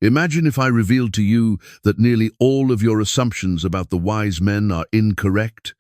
Imagine if I revealed to you that nearly all of your assumptions about the wise men are incorrect,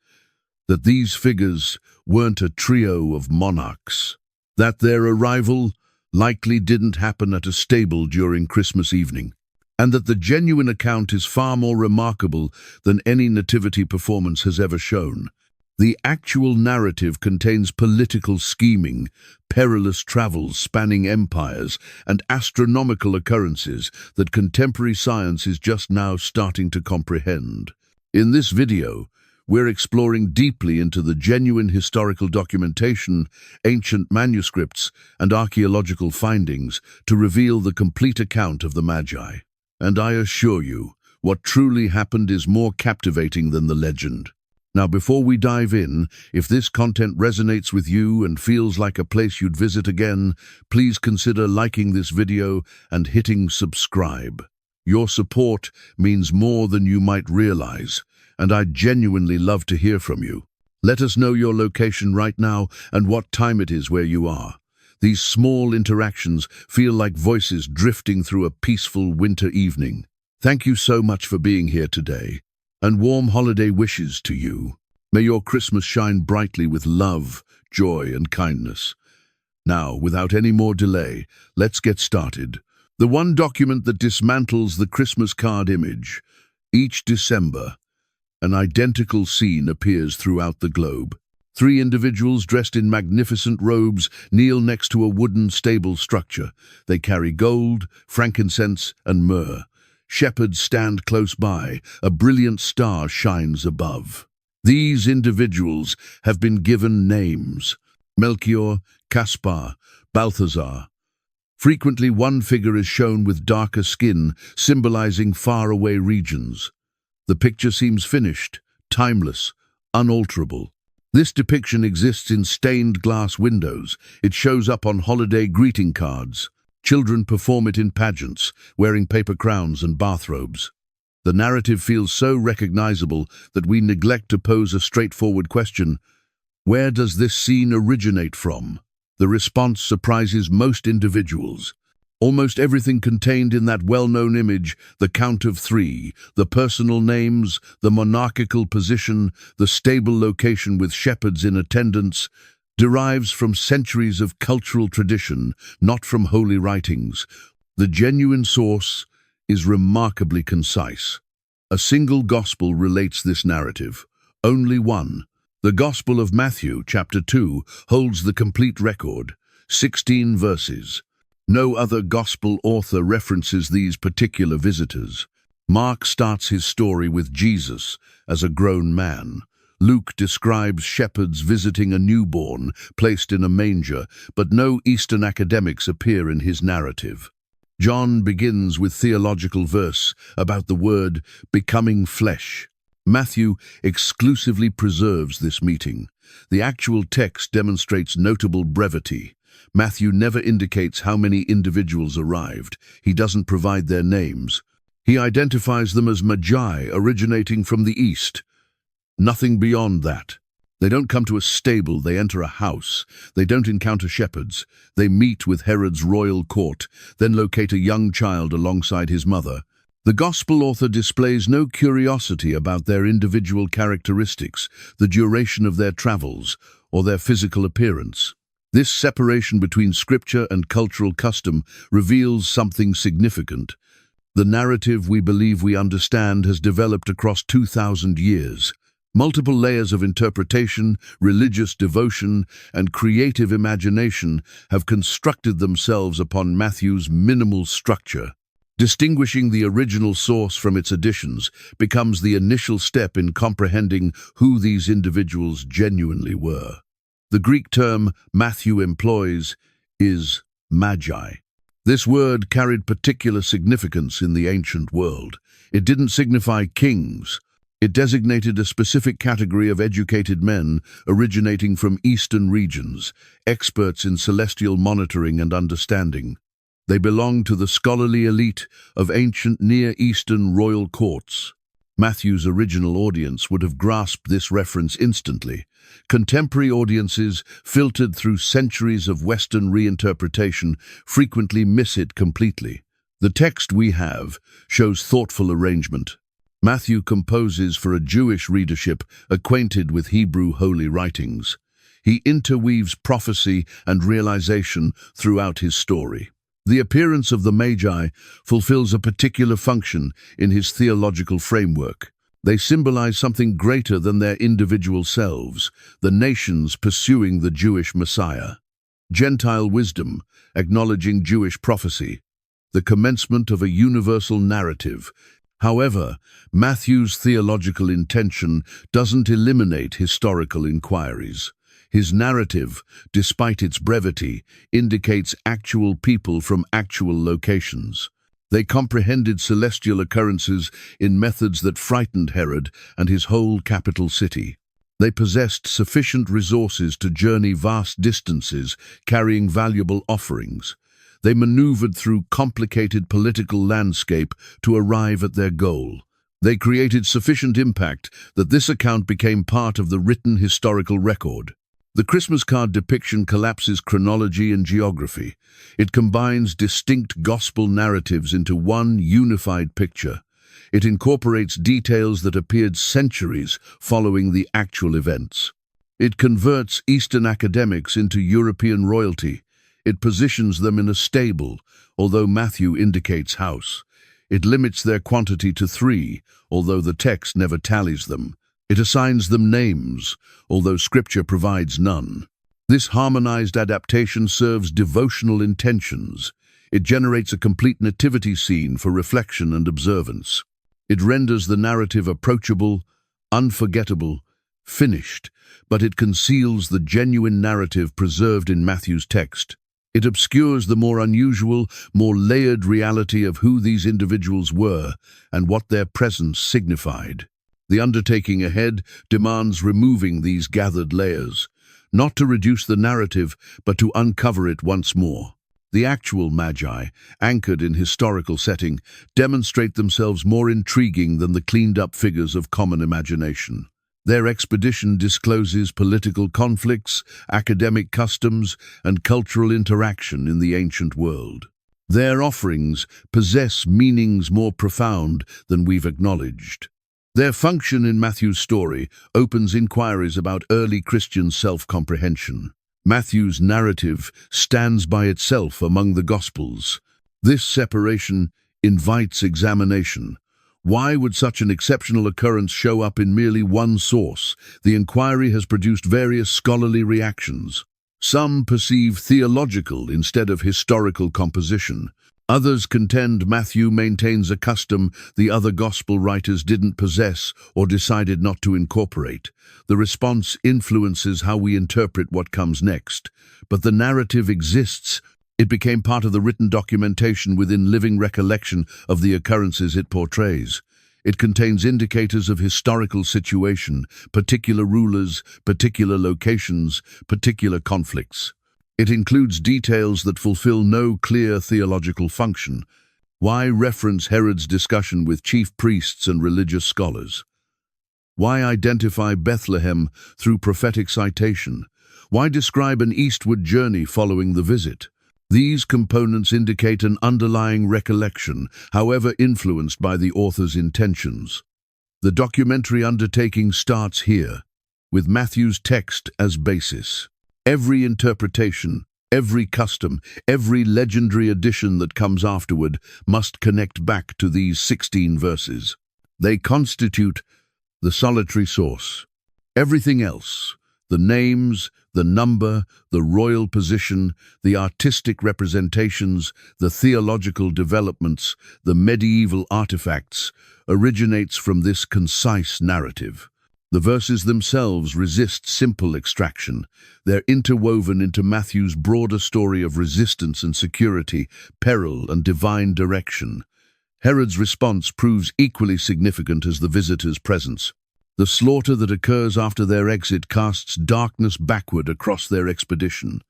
that these figures weren't a trio of monarchs, that their arrival likely didn't happen at a stable during Christmas evening, and that the genuine account is far more remarkable than any nativity performance has ever shown. The actual narrative contains political scheming, perilous travels spanning empires, and astronomical occurrences that contemporary science is just now starting to comprehend. In this video, we're exploring deeply into the genuine historical documentation, ancient manuscripts, and archaeological findings to reveal the complete account of the Magi. And I assure you, what truly happened is more captivating than the legend. Now, before we dive in, if this content resonates with you and feels like a place you'd visit again, please consider liking this video and hitting subscribe. Your support means more than you might realize, and I'd genuinely love to hear from you. Let us know your location right now and what time it is where you are. These small interactions feel like voices drifting through a peaceful winter evening. Thank you so much for being here today, and warm holiday wishes to you. May your Christmas shine brightly with love, joy, and kindness. Now, without any more delay, let's get started. The one document that dismantles the Christmas card image. Each December, an identical scene appears throughout the globe. 3 individuals dressed in magnificent robes kneel next to a wooden stable structure. They carry gold, frankincense, and myrrh. Shepherds stand close by. A brilliant star shines above. These individuals have been given names: Melchior, Caspar, Balthazar. Frequently, one figure is shown with darker skin, symbolizing faraway regions. The picture seems finished, timeless, unalterable. This depiction exists in stained glass windows. It shows up on holiday greeting cards. Children perform it in pageants, wearing paper crowns and bathrobes. The narrative feels so recognizable that we neglect to pose a straightforward question: where does this scene originate from? The response surprises most individuals. Almost everything contained in that well-known image, the count of 3, the personal names, the monarchical position, the stable location with shepherds in attendance, derives from centuries of cultural tradition, not from holy writings. The genuine source is remarkably concise. A single gospel relates this narrative. Only one. The Gospel of Matthew, chapter 2, holds the complete record, 16 verses. No other gospel author references these particular visitors. Mark starts his story with Jesus as a grown man. Luke describes shepherds visiting a newborn placed in a manger, but no Eastern academics appear in his narrative. John begins with theological verse about the word becoming flesh. Matthew exclusively preserves this meeting. The actual text demonstrates notable brevity. Matthew never indicates how many individuals arrived. He doesn't provide their names. He identifies them as Magi originating from the east. Nothing beyond that. They don't come to a stable, they enter a house. They don't encounter shepherds. They meet with Herod's royal court, then locate a young child alongside his mother. The Gospel author displays no curiosity about their individual characteristics, the duration of their travels, or their physical appearance. This separation between scripture and cultural custom reveals something significant. The narrative we believe we understand has developed across 2,000 years. Multiple layers of interpretation, religious devotion, and creative imagination have constructed themselves upon Matthew's minimal structure. Distinguishing the original source from its additions becomes the initial step in comprehending who these individuals genuinely were. The Greek term Matthew employs is Magi. This word carried particular significance in the ancient world. It didn't signify kings. It designated a specific category of educated men originating from eastern regions, experts in celestial monitoring and understanding. They belonged to the scholarly elite of ancient Near Eastern royal courts. Matthew's original audience would have grasped this reference instantly. Contemporary audiences, filtered through centuries of Western reinterpretation, frequently miss it completely. The text we have shows thoughtful arrangement. Matthew composes for a Jewish readership acquainted with Hebrew holy writings. He interweaves prophecy and realization throughout his story. The appearance of the Magi fulfills a particular function in his theological framework. They symbolize something greater than their individual selves, the nations pursuing the Jewish Messiah. Gentile wisdom, acknowledging Jewish prophecy, the commencement of a universal narrative. However, Matthew's theological intention doesn't eliminate historical inquiries. His narrative, despite its brevity, indicates actual people from actual locations. They comprehended celestial occurrences in methods that frightened Herod and his whole capital city. They possessed sufficient resources to journey vast distances, carrying valuable offerings. They maneuvered through complicated political landscape to arrive at their goal. They created sufficient impact that this account became part of the written historical record. The Christmas card depiction collapses chronology and geography. It combines distinct gospel narratives into one unified picture. It incorporates details that appeared centuries following the actual events. It converts Eastern academics into European royalty. It positions them in a stable, although Matthew indicates house. It limits their quantity to 3, although the text never tallies them. It assigns them names, although Scripture provides none. This harmonized adaptation serves devotional intentions. It generates a complete nativity scene for reflection and observance. It renders the narrative approachable, unforgettable, finished, but it conceals the genuine narrative preserved in Matthew's text. It obscures the more unusual, more layered reality of who these individuals were and what their presence signified. The undertaking ahead demands removing these gathered layers, not to reduce the narrative, but to uncover it once more. The actual Magi, anchored in historical setting, demonstrate themselves more intriguing than the cleaned-up figures of common imagination. Their expedition discloses political conflicts, academic customs, and cultural interaction in the ancient world. Their offerings possess meanings more profound than we've acknowledged. Their function in Matthew's story opens inquiries about early Christian self-comprehension. Matthew's narrative stands by itself among the Gospels. This separation invites examination. Why would such an exceptional occurrence show up in merely one source? The inquiry has produced various scholarly reactions. Some perceive theological instead of historical composition. Others contend Matthew maintains a custom the other gospel writers didn't possess or decided not to incorporate. The response influences how we interpret what comes next. But the narrative exists. It became part of the written documentation within living recollection of the occurrences it portrays. It contains indicators of historical situation, particular rulers, particular locations, particular conflicts. It includes details that fulfill no clear theological function. Why reference Herod's discussion with chief priests and religious scholars? Why identify Bethlehem through prophetic citation? Why describe an eastward journey following the visit? These components indicate an underlying recollection, however influenced by the author's intentions. The documentary undertaking starts here, with Matthew's text as basis. Every interpretation, every custom, every legendary addition that comes afterward must connect back to these 16 verses. They constitute the solitary source. Everything else, the names, the number, the royal position, the artistic representations, the theological developments, the medieval artifacts, originates from this concise narrative. The verses themselves resist simple extraction. They're interwoven into Matthew's broader story of resistance and security, peril and divine direction. Herod's response proves equally significant as the visitors' presence. The slaughter that occurs after their exit casts darkness backward across their expedition.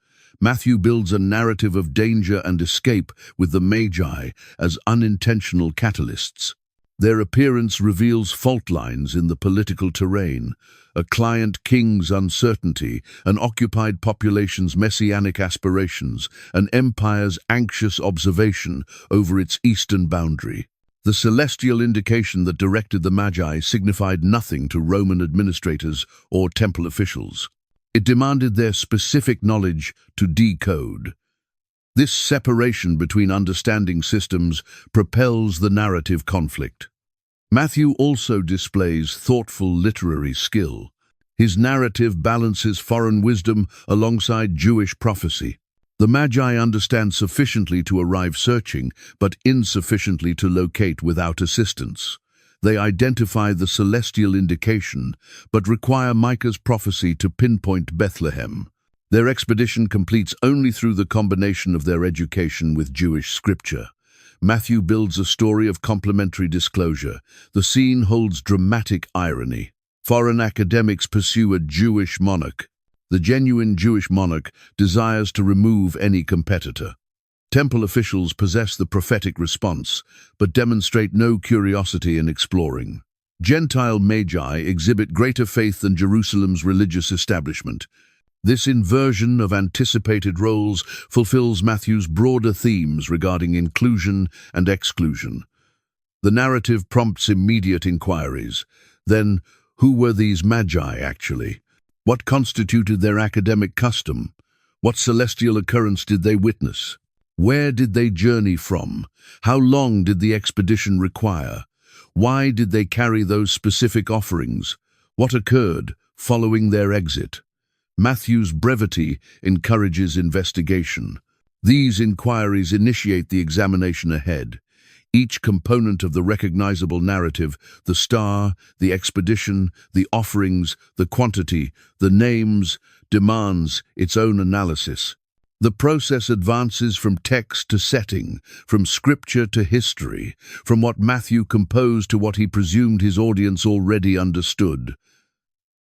Matthew builds a narrative of danger and escape with the Magi as unintentional catalysts. Their appearance reveals fault lines in the political terrain, a client king's uncertainty, an occupied population's messianic aspirations, an empire's anxious observation over its eastern boundary. The celestial indication that directed the Magi signified nothing to Roman administrators or temple officials. It demanded their specific knowledge to decode. This separation between understanding systems propels the narrative conflict. Matthew also displays thoughtful literary skill. His narrative balances foreign wisdom alongside Jewish prophecy. The Magi understand sufficiently to arrive searching, but insufficiently to locate without assistance. They identify the celestial indication, but require Micah's prophecy to pinpoint Bethlehem. Their expedition completes only through the combination of their education with Jewish scripture. Matthew builds a story of complementary disclosure. The scene holds dramatic irony. Foreign academics pursue a Jewish monarch. The genuine Jewish monarch desires to remove any competitor. Temple officials possess the prophetic response, but demonstrate no curiosity in exploring. Gentile Magi exhibit greater faith than Jerusalem's religious establishment. This inversion of anticipated roles fulfills Matthew's broader themes regarding inclusion and exclusion. The narrative prompts immediate inquiries. Then, who were these Magi actually? What constituted their academic custom? What celestial occurrence did they witness? Where did they journey from? How long did the expedition require? Why did they carry those specific offerings? What occurred following their exit? Matthew's brevity encourages investigation. These inquiries initiate the examination ahead. Each component of the recognizable narrative, the star, the expedition, the offerings, the quantity, the names, demands its own analysis. The process advances from text to setting, from scripture to history, from what Matthew composed to what he presumed his audience already understood.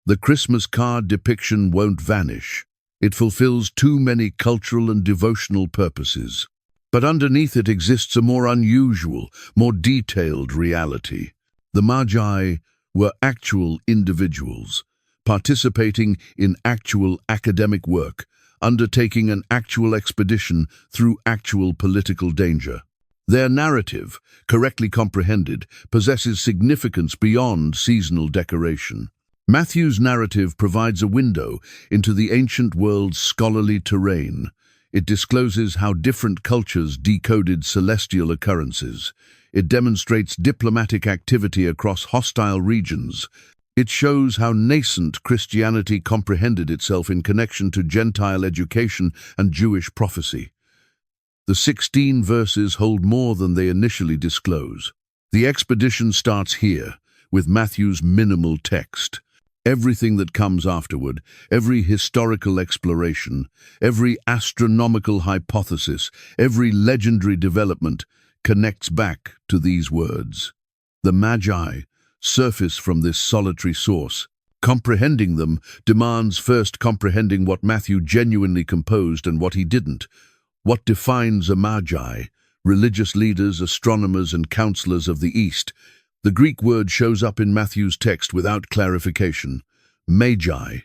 The Christmas card depiction won't vanish. It fulfills too many cultural and devotional purposes. But underneath it exists a more unusual, more detailed reality. The Magi were actual individuals, participating in actual academic work, undertaking an actual expedition through actual political danger. Their narrative, correctly comprehended, possesses significance beyond seasonal decoration. Matthew's narrative provides a window into the ancient world's scholarly terrain. It discloses how different cultures decoded celestial occurrences. It demonstrates diplomatic activity across hostile regions. It shows how nascent Christianity comprehended itself in connection to Gentile education and Jewish prophecy. The 16 verses hold more than they initially disclose. The expedition starts here, with Matthew's minimal text. Everything that comes afterward, every historical exploration, every astronomical hypothesis, every legendary development, connects back to these words. The Magi surface from this solitary source. Comprehending them demands first comprehending what Matthew genuinely composed and what he didn't. What defines a Magi? Religious leaders, astronomers, and counselors of the East. The Greek word shows up in Matthew's text without clarification. Magi.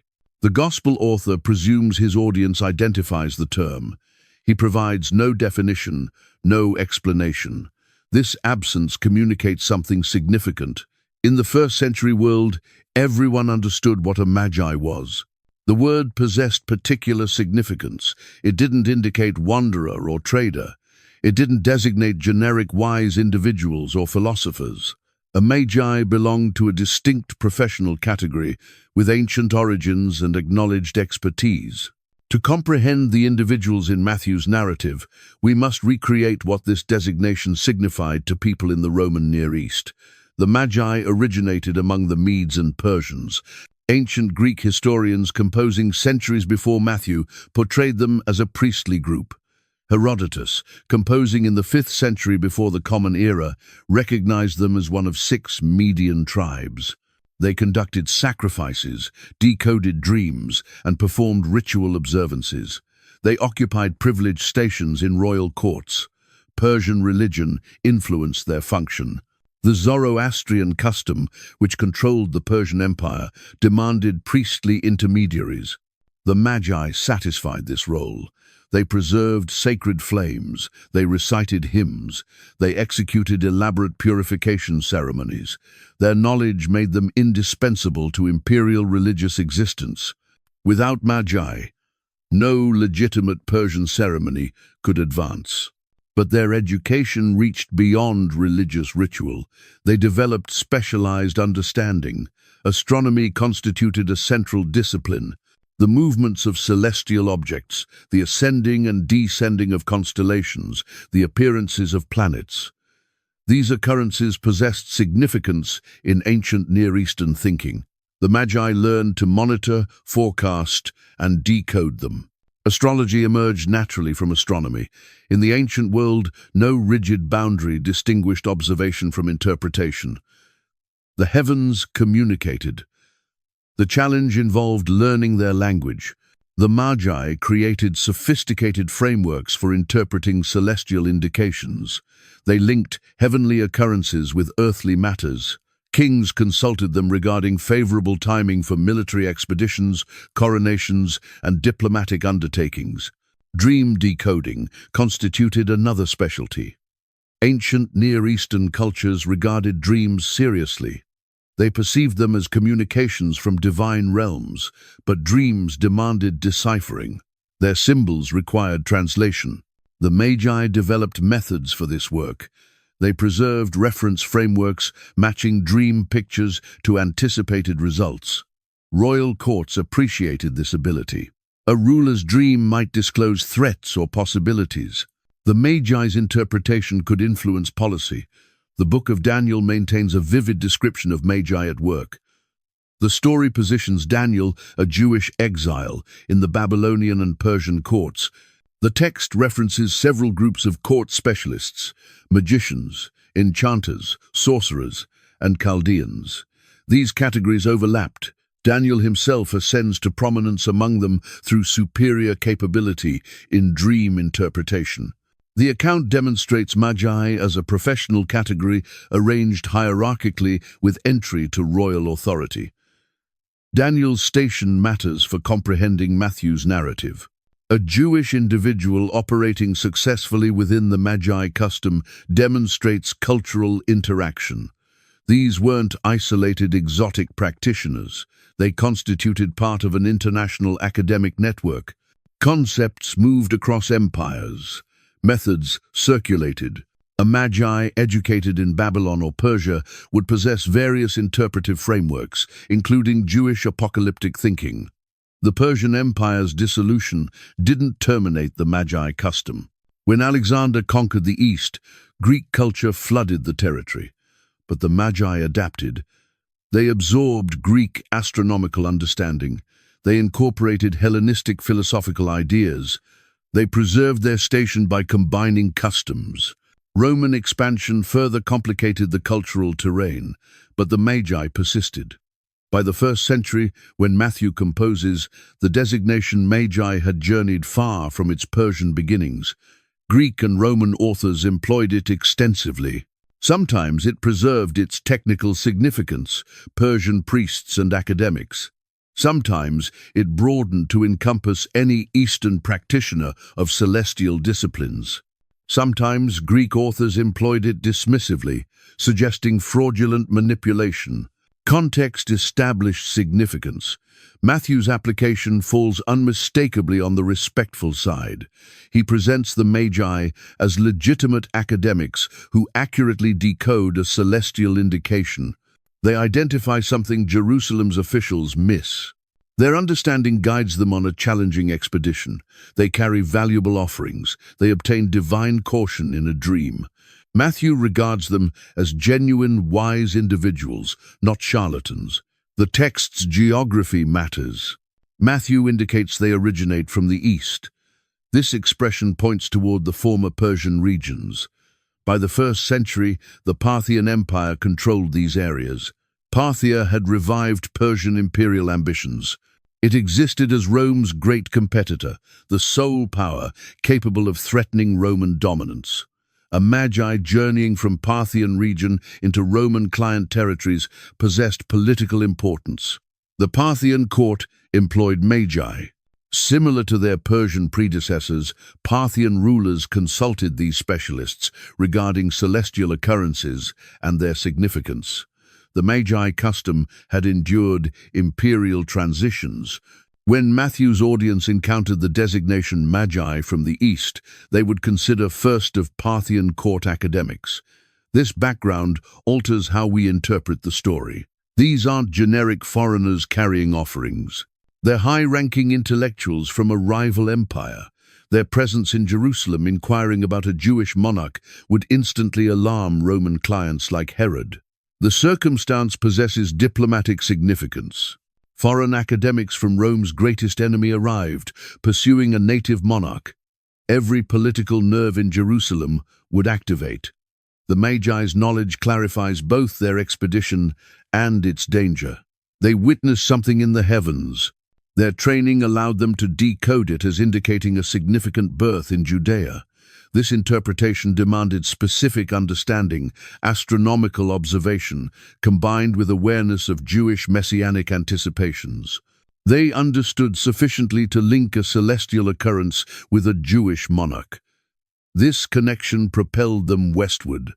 The Gospel author presumes his audience identifies the term. He provides no definition, no explanation. This absence communicates something significant. In the first-century world, everyone understood what a Magi was. The word possessed particular significance. It didn't indicate wanderer or trader. It didn't designate generic wise individuals or philosophers. A Magi belonged to a distinct professional category with ancient origins and acknowledged expertise. To comprehend the individuals in Matthew's narrative, we must recreate what this designation signified to people in the Roman Near East. The Magi originated among the Medes and Persians. Ancient Greek historians composing centuries before Matthew portrayed them as a priestly group. Herodotus, composing in the 5th century before the Common Era, recognized them as one of 6 Median tribes. They conducted sacrifices, decoded dreams, and performed ritual observances. They occupied privileged stations in royal courts. Persian religion influenced their function. The Zoroastrian custom, which controlled the Persian Empire, demanded priestly intermediaries. The Magi satisfied this role. They preserved sacred flames, they recited hymns, they executed elaborate purification ceremonies. Their knowledge made them indispensable to imperial religious existence. Without Magi, no legitimate Persian ceremony could advance. But their education reached beyond religious ritual. They developed specialized understanding. Astronomy constituted a central discipline. The movements of celestial objects, the ascending and descending of constellations, the appearances of planets. These occurrences possessed significance in ancient Near Eastern thinking. The Magi learned to monitor, forecast, and decode them. Astrology emerged naturally from astronomy. In the ancient world, no rigid boundary distinguished observation from interpretation. The heavens communicated. The challenge involved learning their language. The Magi created sophisticated frameworks for interpreting celestial indications. They linked heavenly occurrences with earthly matters. Kings consulted them regarding favorable timing for military expeditions, coronations, and diplomatic undertakings. Dream decoding constituted another specialty. Ancient Near Eastern cultures regarded dreams seriously. They perceived them as communications from divine realms, but dreams demanded deciphering. Their symbols required translation. The Magi developed methods for this work. They preserved reference frameworks matching dream pictures to anticipated results. Royal courts appreciated this ability. A ruler's dream might disclose threats or possibilities. The Magi's interpretation could influence policy. The Book of Daniel maintains a vivid description of Magi at work. The story positions Daniel, a Jewish exile, in the Babylonian and Persian courts. The text references several groups of court specialists: magicians, enchanters, sorcerers, and Chaldeans. These categories overlapped. Daniel himself ascends to prominence among them through superior capability in dream interpretation. The account demonstrates Magi as a professional category arranged hierarchically with entry to royal authority. Daniel's station matters for comprehending Matthew's narrative. A Jewish individual operating successfully within the Magi custom demonstrates cultural interaction. These weren't isolated exotic practitioners. They constituted part of an international academic network. Concepts moved across empires. Methods circulated. A Magi educated in Babylon or Persia would possess various interpretive frameworks, including Jewish apocalyptic thinking. The Persian Empire's dissolution didn't terminate the Magi custom. When Alexander conquered the East, Greek culture flooded the territory. But the Magi adapted. They absorbed Greek astronomical understanding. They incorporated Hellenistic philosophical ideas. They preserved their station by combining customs. Roman expansion further complicated the cultural terrain, but the Magi persisted. By the 1st century, when Matthew composes, the designation Magi had journeyed far from its Persian beginnings. Greek and Roman authors employed it extensively. Sometimes it preserved its technical significance, Persian priests and academics. Sometimes it broadened to encompass any Eastern practitioner of celestial disciplines. Sometimes Greek authors employed it dismissively, suggesting fraudulent manipulation. Context established significance. Matthew's application falls unmistakably on the respectful side. He presents the Magi as legitimate academics who accurately decode a celestial indication. They identify something Jerusalem's officials miss. Their understanding guides them on a challenging expedition. They carry valuable offerings. They obtain divine caution in a dream. Matthew regards them as genuine, wise individuals, not charlatans. The text's geography matters. Matthew indicates they originate from the east. This expression points toward the former Persian regions. By the 1st century, the Parthian Empire controlled these areas. Parthia had revived Persian imperial ambitions. It existed as Rome's great competitor, the sole power capable of threatening Roman dominance. A Magi journeying from Parthian region into Roman client territories possessed political importance. The Parthian court employed Magi. Similar to their Persian predecessors, Parthian rulers consulted these specialists regarding celestial occurrences and their significance. The Magi custom had endured imperial transitions. When Matthew's audience encountered the designation Magi from the East, they would consider first of Parthian court academics. This background alters how we interpret the story. These aren't generic foreigners carrying offerings. They're high-ranking intellectuals from a rival empire. Their presence in Jerusalem inquiring about a Jewish monarch would instantly alarm Roman clients like Herod. The circumstance possesses diplomatic significance. Foreign academics from Rome's greatest enemy arrived, pursuing a native monarch. Every political nerve in Jerusalem would activate. The Magi's knowledge clarifies both their expedition and its danger. They witnessed something in the heavens. Their training allowed them to decode it as indicating a significant birth in Judea. This interpretation demanded specific understanding, astronomical observation, combined with awareness of Jewish messianic anticipations. They understood sufficiently to link a celestial occurrence with a Jewish monarch. This connection propelled them westward.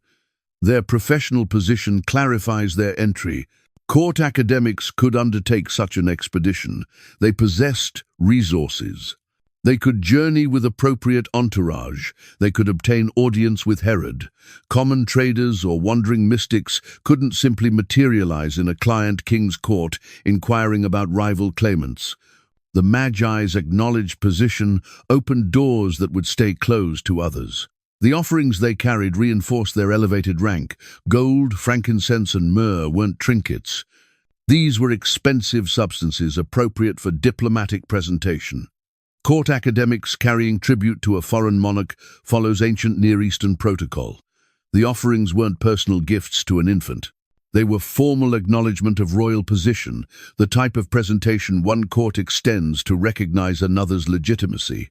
Their professional position clarifies their entry. Court academics could undertake such an expedition. They possessed resources. They could journey with appropriate entourage. They could obtain audience with Herod. Common traders or wandering mystics couldn't simply materialize in a client king's court inquiring about rival claimants. The Magi's acknowledged position opened doors that would stay closed to others. The offerings they carried reinforced their elevated rank. Gold, frankincense, and myrrh weren't trinkets. These were expensive substances appropriate for diplomatic presentation. Court academics carrying tribute to a foreign monarch follows ancient Near Eastern protocol. The offerings weren't personal gifts to an infant. They were formal acknowledgement of royal position, the type of presentation one court extends to recognize another's legitimacy.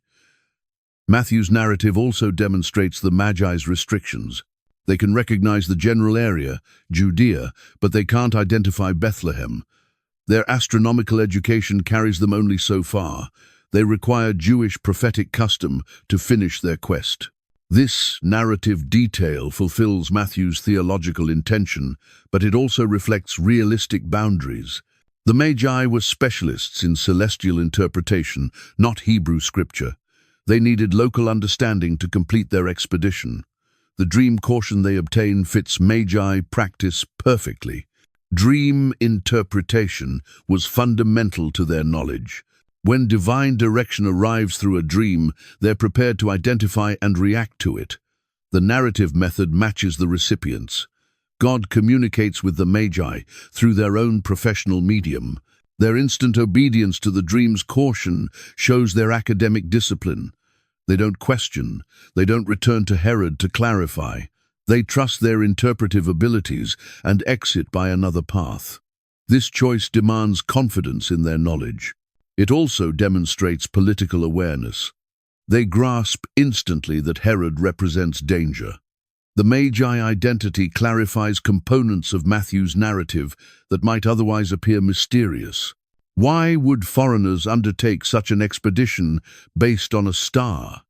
Matthew's narrative also demonstrates the Magi's restrictions. They can recognize the general area, Judea, but they can't identify Bethlehem. Their astronomical education carries them only so far. They require Jewish prophetic custom to finish their quest. This narrative detail fulfills Matthew's theological intention, but it also reflects realistic boundaries. The Magi were specialists in celestial interpretation, not Hebrew scripture. They needed local understanding to complete their expedition. The dream caution they obtain fits Magi practice perfectly. Dream interpretation was fundamental to their knowledge. When divine direction arrives through a dream, they're prepared to identify and react to it. The narrative method matches the recipients. God communicates with the Magi through their own professional medium. Their instant obedience to the dream's caution shows their academic discipline. They don't question. They don't return to Herod to clarify. They trust their interpretive abilities and exit by another path. This choice demands confidence in their knowledge. It also demonstrates political awareness. They grasp instantly that Herod represents danger. The Magi identity clarifies components of Matthew's narrative that might otherwise appear mysterious. Why would foreigners undertake such an expedition based on a star?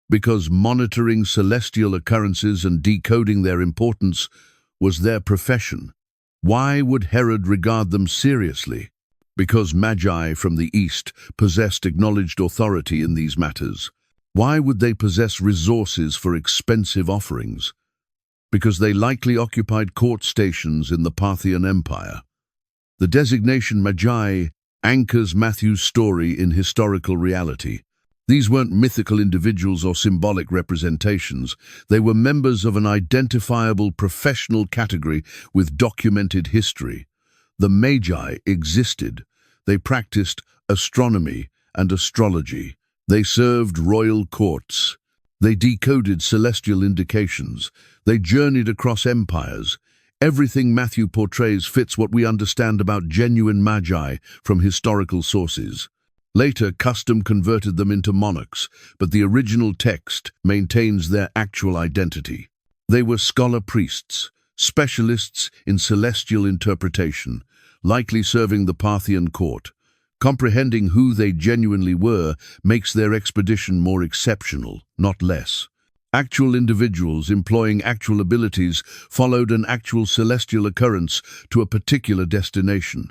Because monitoring celestial occurrences and decoding their importance was their profession. Why would Herod regard them seriously? Because Magi from the East possessed acknowledged authority in these matters. Why would they possess resources for expensive offerings? Because they likely occupied court stations in the Parthian Empire. The designation Magi anchors Matthew's story in historical reality. These weren't mythical individuals or symbolic representations. They were members of an identifiable professional category with documented history. The Magi existed. They practiced astronomy and astrology. They served royal courts. They decoded celestial indications. They journeyed across empires. Everything Matthew portrays fits what we understand about genuine Magi from historical sources. Later, custom converted them into monarchs, but the original text maintains their actual identity. They were scholar priests, specialists in celestial interpretation, likely serving the Parthian court. Comprehending who they genuinely were makes their expedition more exceptional, not less. Actual individuals employing actual abilities followed an actual celestial occurrence to a particular destination.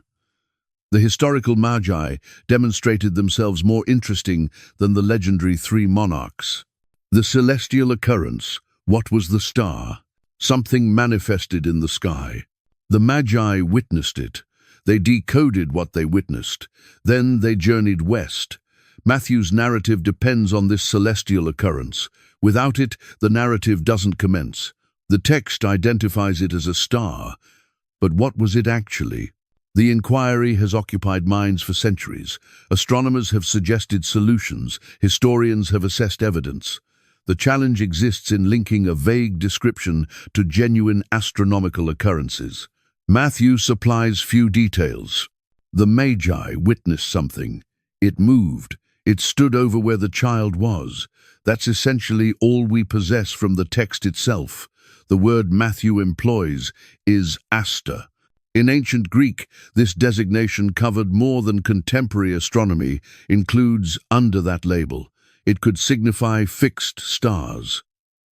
The historical Magi demonstrated themselves more interesting than the legendary three monarchs. The celestial occurrence, what was the star? Something manifested in the sky. The Magi witnessed it. They decoded what they witnessed. Then they journeyed west. Matthew's narrative depends on this celestial occurrence. Without it, the narrative doesn't commence. The text identifies it as a star. But what was it actually? The inquiry has occupied minds for centuries. Astronomers have suggested solutions. Historians have assessed evidence. The challenge exists in linking a vague description to genuine astronomical occurrences. Matthew supplies few details. The Magi witnessed something. It moved. It stood over where the child was. That's essentially all we possess from the text itself. The word Matthew employs is aster. In ancient Greek, this designation covered more than contemporary astronomy, includes under that label. It could signify fixed stars.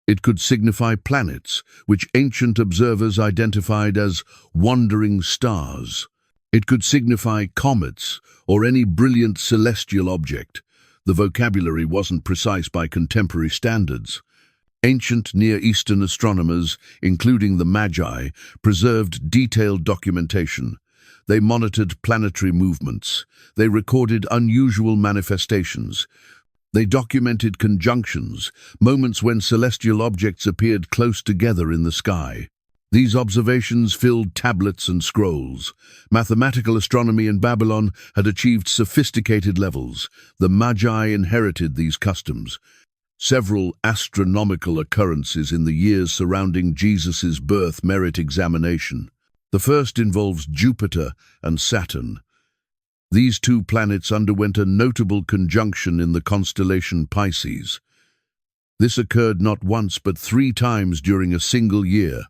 It could signify planets, which ancient observers identified as wandering stars. It could signify comets or any brilliant celestial object. The vocabulary wasn't precise by contemporary standards. Ancient Near Eastern astronomers, including the Magi, preserved detailed documentation. They monitored planetary movements. They recorded unusual manifestations. They documented conjunctions, moments when celestial objects appeared close together in the sky. These observations filled tablets and scrolls. Mathematical astronomy in Babylon had achieved sophisticated levels. The Magi inherited these customs. Several astronomical occurrences in the years surrounding Jesus' birth merit examination. The first involves Jupiter and Saturn. These two planets underwent a notable conjunction in the constellation Pisces. This occurred not once but 3 times during a single year,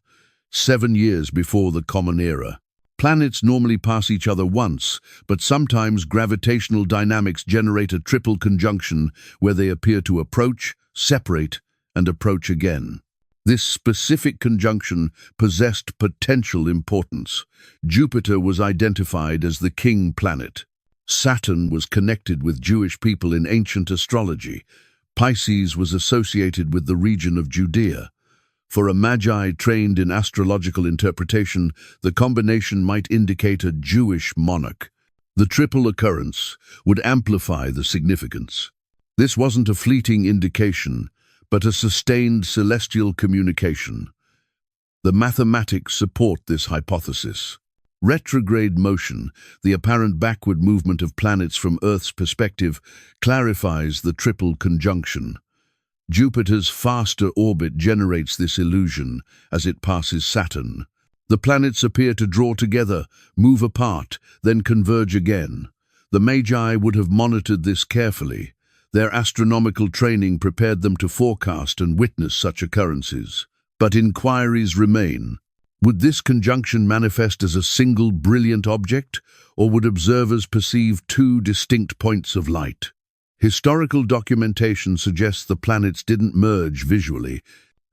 7 years before the Common Era. Planets normally pass each other once, but sometimes gravitational dynamics generate a triple conjunction where they appear to approach, separate, and approach again. This specific conjunction possessed potential importance. Jupiter was identified as the king planet. Saturn was connected with Jewish people in ancient astrology. Pisces was associated with the region of Judea. For a Magi trained in astrological interpretation, the combination might indicate a Jewish monarch. The triple occurrence would amplify the significance. This wasn't a fleeting indication, but a sustained celestial communication. The mathematics support this hypothesis. Retrograde motion, the apparent backward movement of planets from Earth's perspective, clarifies the triple conjunction. Jupiter's faster orbit generates this illusion as it passes Saturn. The planets appear to draw together, move apart, then converge again. The Magi would have monitored this carefully. Their astronomical training prepared them to forecast and witness such occurrences. But inquiries remain. Would this conjunction manifest as a single brilliant object, or would observers perceive 2 distinct points of light? Historical documentation suggests the planets didn't merge visually.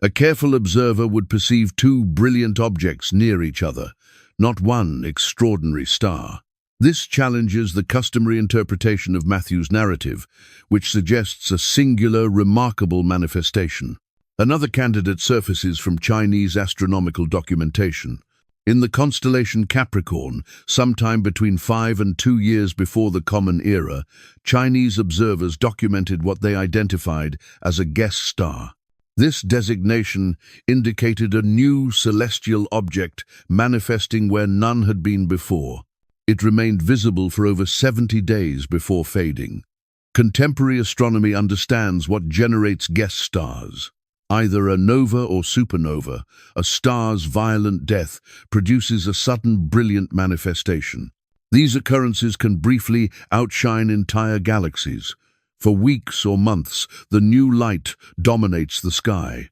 A careful observer would perceive 2 brilliant objects near each other, not one extraordinary star. This challenges the customary interpretation of Matthew's narrative, which suggests a singular, remarkable manifestation. Another candidate surfaces from Chinese astronomical documentation. In the constellation Capricorn, sometime between 5 and 2 years before the Common Era, Chinese observers documented what they identified as a guest star. This designation indicated a new celestial object manifesting where none had been before. It remained visible for over 70 days before fading. Contemporary astronomy understands what generates guest stars. Either a nova or supernova, a star's violent death produces a sudden brilliant manifestation. These occurrences can briefly outshine entire galaxies. For weeks or months, the new light dominates the sky.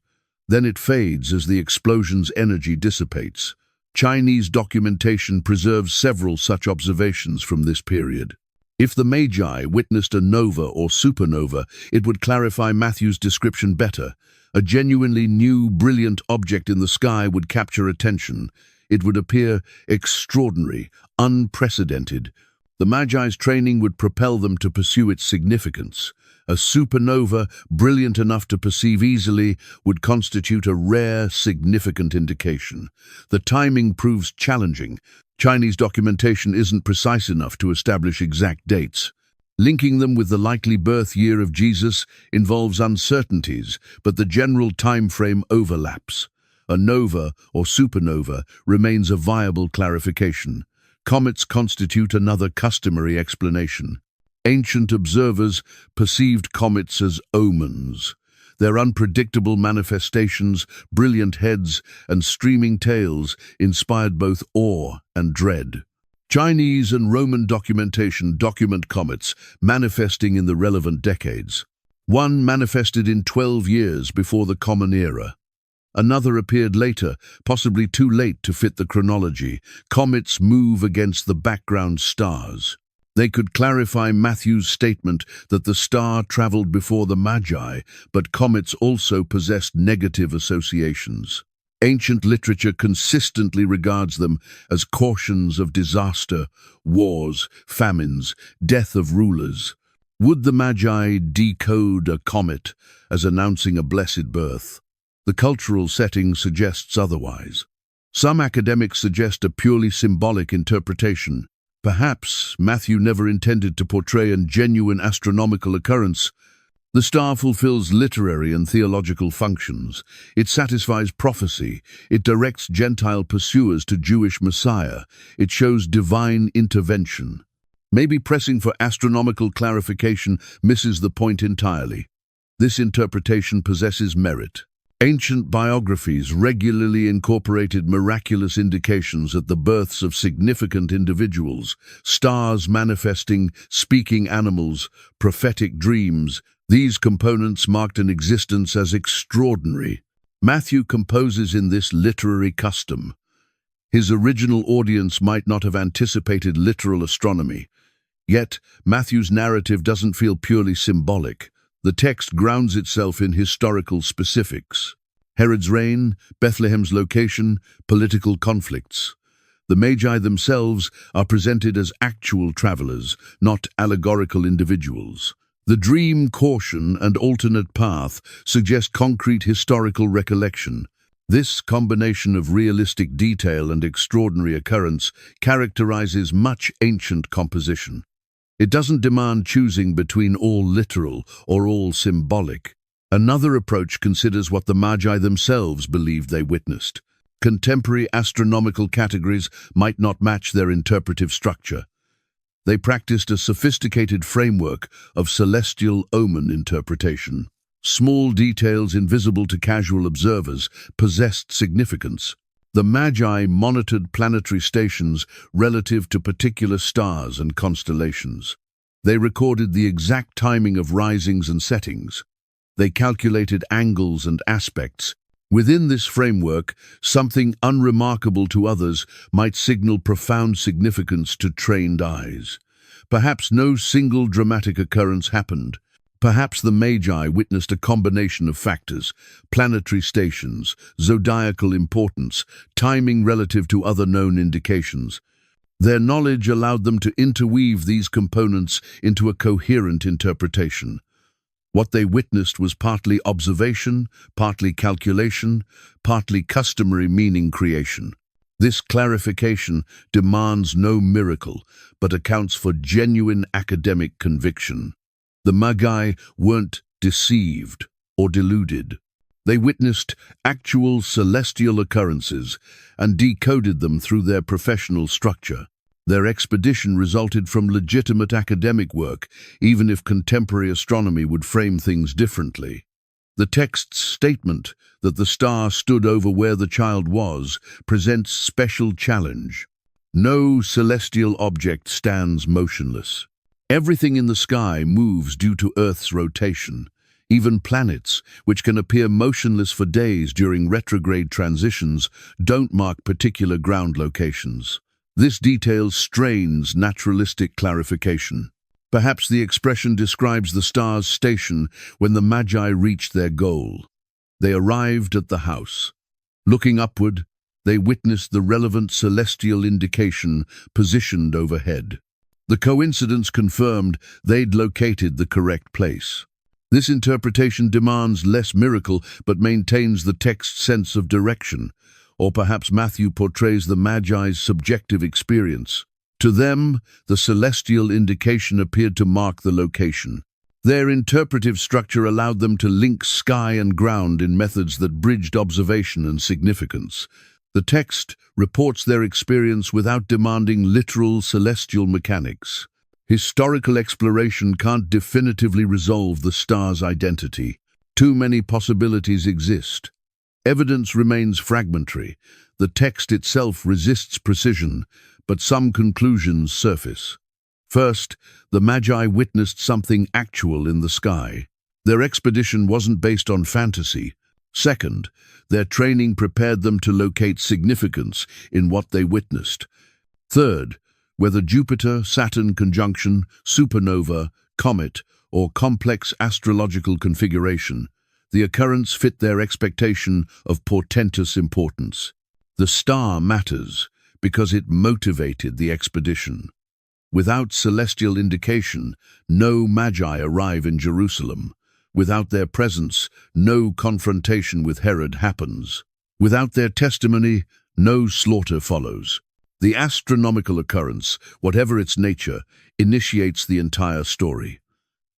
Then it fades as the explosion's energy dissipates. Chinese documentation preserves several such observations from this period. If the Magi witnessed a nova or supernova, it would clarify Matthew's description better. A genuinely new, brilliant object in the sky would capture attention. It would appear extraordinary, unprecedented. The Magi's training would propel them to pursue its significance. A supernova, brilliant enough to perceive easily, would constitute a rare, significant indication. The timing proves challenging. Chinese documentation isn't precise enough to establish exact dates. Linking them with the likely birth year of Jesus involves uncertainties, but the general time frame overlaps. A nova or supernova remains a viable clarification. Comets constitute another customary explanation. Ancient observers perceived comets as omens. Their unpredictable manifestations, brilliant heads, and streaming tails inspired both awe and dread. Chinese and Roman documentation document comets manifesting in the relevant decades. One manifested in 12 years before the Common Era. Another appeared later, possibly too late to fit the chronology. Comets move against the background stars. They could clarify Matthew's statement that the star traveled before the Magi, but comets also possessed negative associations. Ancient literature consistently regards them as cautions of disaster, wars, famines, death of rulers. Would the Magi decode a comet as announcing a blessed birth? The cultural setting suggests otherwise. Some academics suggest a purely symbolic interpretation. Perhaps Matthew never intended to portray a genuine astronomical occurrence. The star fulfills literary and theological functions. It satisfies prophecy. It directs Gentile pursuers to Jewish Messiah. It shows divine intervention. Maybe pressing for astronomical clarification misses the point entirely. This interpretation possesses merit. Ancient biographies regularly incorporated miraculous indications at the births of significant individuals, stars manifesting, speaking animals, prophetic dreams. These components marked an existence as extraordinary. Matthew composes in this literary custom. His original audience might not have anticipated literal astronomy. Yet, Matthew's narrative doesn't feel purely symbolic. The text grounds itself in historical specifics. Herod's reign, Bethlehem's location, political conflicts. The Magi themselves are presented as actual travelers, not allegorical individuals. The dream, caution, and alternate path suggest concrete historical recollection. This combination of realistic detail and extraordinary occurrence characterizes much ancient composition. It doesn't demand choosing between all literal or all symbolic. Another approach considers what the Magi themselves believed they witnessed. Contemporary astronomical categories might not match their interpretive structure. They practiced a sophisticated framework of celestial omen interpretation. Small details invisible to casual observers possessed significance. The Magi monitored planetary stations relative to particular stars and constellations. They recorded the exact timing of risings and settings. They calculated angles and aspects. Within this framework, something unremarkable to others might signal profound significance to trained eyes. Perhaps no single dramatic occurrence happened. Perhaps the Magi witnessed a combination of factors: planetary stations, zodiacal importance, timing relative to other known indications. Their knowledge allowed them to interweave these components into a coherent interpretation. What they witnessed was partly observation, partly calculation, partly customary meaning creation. This clarification demands no miracle, but accounts for genuine academic conviction. The Magi weren't deceived or deluded. They witnessed actual celestial occurrences and decoded them through their professional structure. Their expedition resulted from legitimate academic work, even if contemporary astronomy would frame things differently. The text's statement that the star stood over where the child was presents special challenge. No celestial object stands motionless. Everything in the sky moves due to Earth's rotation. Even planets, which can appear motionless for days during retrograde transitions, don't mark particular ground locations. This detail strains naturalistic clarification. Perhaps the expression describes the star's station when the Magi reached their goal. They arrived at the house. Looking upward, they witnessed the relevant celestial indication positioned overhead. The coincidence confirmed they'd located the correct place. This interpretation demands less miracle but maintains the text's sense of direction, or perhaps Matthew portrays the Magi's subjective experience. To them, the celestial indication appeared to mark the location. Their interpretive structure allowed them to link sky and ground in methods that bridged observation and significance. The text reports their experience without demanding literal celestial mechanics. Historical exploration can't definitively resolve the star's identity. Too many possibilities exist. Evidence remains fragmentary. The text itself resists precision, but some conclusions surface. First, the Magi witnessed something actual in the sky. Their expedition wasn't based on fantasy. Second, their training prepared them to locate significance in what they witnessed. Third, whether Jupiter-Saturn conjunction, supernova, comet, or complex astrological configuration, the occurrence fit their expectation of portentous importance. The star matters because it motivated the expedition. Without celestial indication, no Magi arrive in Jerusalem. Without their presence, no confrontation with Herod happens. Without their testimony, no slaughter follows. The astronomical occurrence, whatever its nature, initiates the entire story.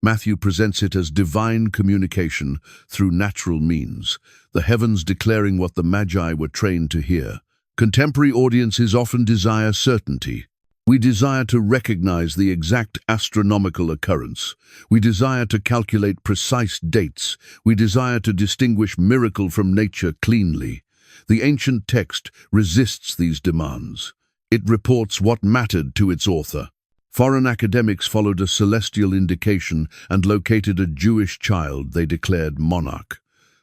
Matthew presents it as divine communication through natural means, the heavens declaring what the Magi were trained to hear. Contemporary audiences often desire certainty. We desire to recognize the exact astronomical occurrence. We desire to calculate precise dates. We desire to distinguish miracle from nature cleanly. The ancient text resists these demands. It reports what mattered to its author. Foreign academics followed a celestial indication and located a Jewish child they declared monarch.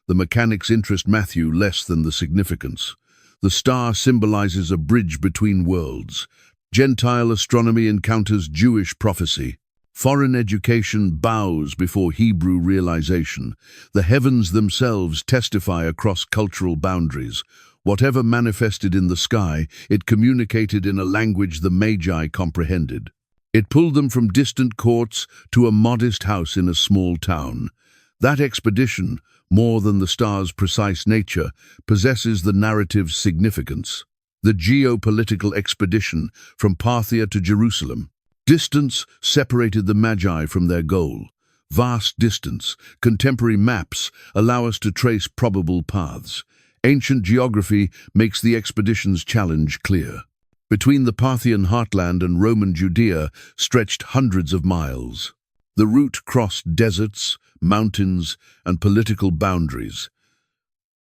The mechanics interest Matthew less than the significance. The star symbolizes a bridge between worlds. Gentile astronomy encounters Jewish prophecy. Foreign education bows before Hebrew realization. The heavens themselves testify across cultural boundaries. Whatever manifested in the sky, it communicated in a language the Magi comprehended. It pulled them from distant courts to a modest house in a small town. That expedition, more than the star's precise nature, possesses the narrative's significance. The geopolitical expedition from Parthia to Jerusalem. Distance separated the Magi from their goal. Vast distance, contemporary maps allow us to trace probable paths. Ancient geography makes the expedition's challenge clear. Between the Parthian heartland and Roman Judea stretched hundreds of miles. The route crossed deserts, mountains, and political boundaries.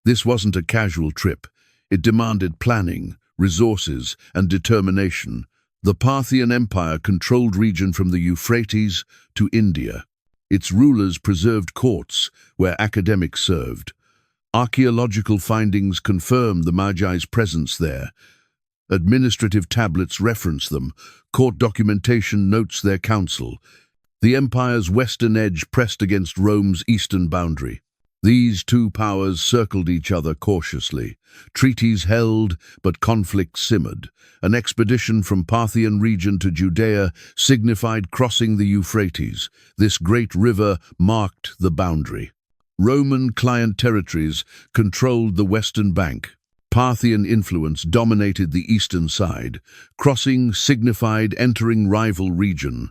This wasn't a casual trip. It demanded planning, resources, and determination. The Parthian Empire controlled region from the Euphrates to India. Its rulers preserved courts where academics served. Archaeological findings confirm the Magi's presence there. Administrative tablets reference them. Court documentation notes their counsel. The empire's western edge pressed against Rome's eastern boundary. These two powers circled each other cautiously. Treaties held, but conflict simmered. An expedition from Parthian region to Judea signified crossing the Euphrates. This great river marked the boundary. Roman client territories controlled the western bank. Parthian influence dominated the eastern side. Crossing signified entering rival region.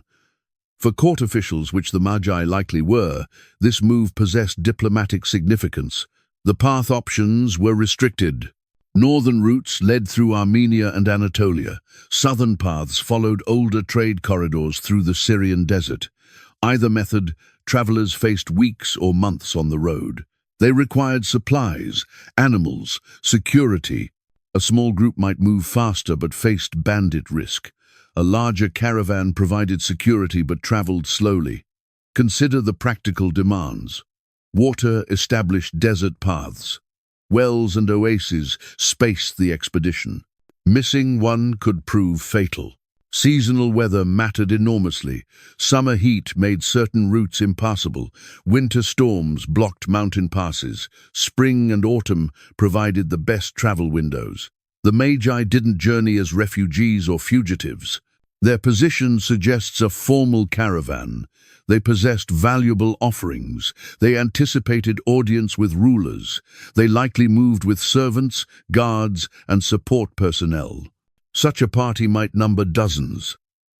For court officials, which the Magi likely were, this move possessed diplomatic significance. The path options were restricted. Northern routes led through Armenia and Anatolia. Southern paths followed older trade corridors through the Syrian desert. Either method, travelers faced weeks or months on the road. They required supplies, animals, security. A small group might move faster but faced bandit risk. A larger caravan provided security but traveled slowly. Consider the practical demands. Water established desert paths. Wells and oases spaced the expedition. Missing one could prove fatal. Seasonal weather mattered enormously. Summer heat made certain routes impassable. Winter storms blocked mountain passes. Spring and autumn provided the best travel windows. The Magi didn't journey as refugees or fugitives. Their position suggests a formal caravan. They possessed valuable offerings. They anticipated audience with rulers. They likely moved with servants, guards, and support personnel. Such a party might number dozens.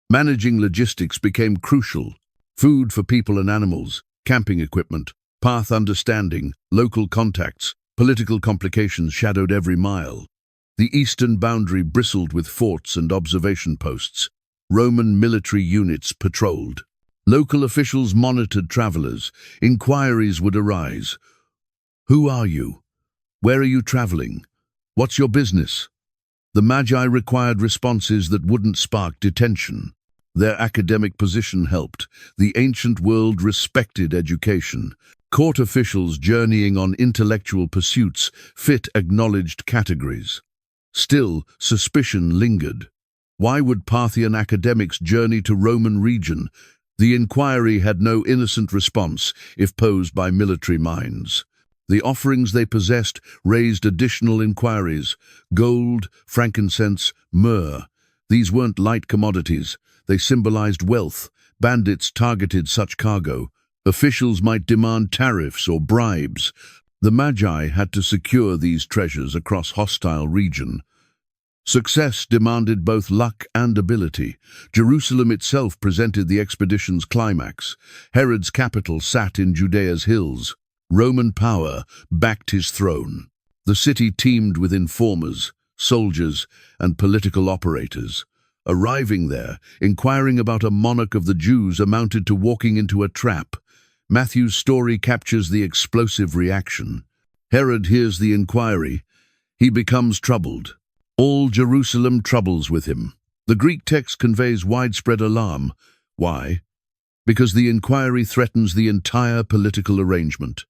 Managing logistics became crucial. Food for people and animals, camping equipment, path understanding, local contacts, political complications shadowed every mile. The eastern boundary bristled with forts and observation posts. Roman military units patrolled. Local officials monitored travelers. Inquiries would arise. Who are you? Where are you traveling? What's your business? The Magi required responses that wouldn't spark detention. Their academic position helped. The ancient world respected education. Court officials journeying on intellectual pursuits fit acknowledged categories. Still, suspicion lingered. Why would Parthian academics journey to Roman region? The inquiry had no innocent response if posed by military minds. The offerings they possessed raised additional inquiries. Gold, frankincense, myrrh. These weren't light commodities. They symbolized wealth. Bandits targeted such cargo. Officials might demand tariffs or bribes. The Magi had to secure these treasures across hostile region. Success demanded both luck and ability. Jerusalem itself presented the expedition's climax. Herod's capital sat in Judea's hills. Roman power backed his throne. The city teemed with informers, soldiers, and political operators. Arriving there, inquiring about a monarch of the Jews amounted to walking into a trap. Matthew's story captures the explosive reaction. Herod hears the inquiry. He becomes troubled. All Jerusalem troubles with him. The Greek text conveys widespread alarm. Why? Because the inquiry threatens the entire political arrangement.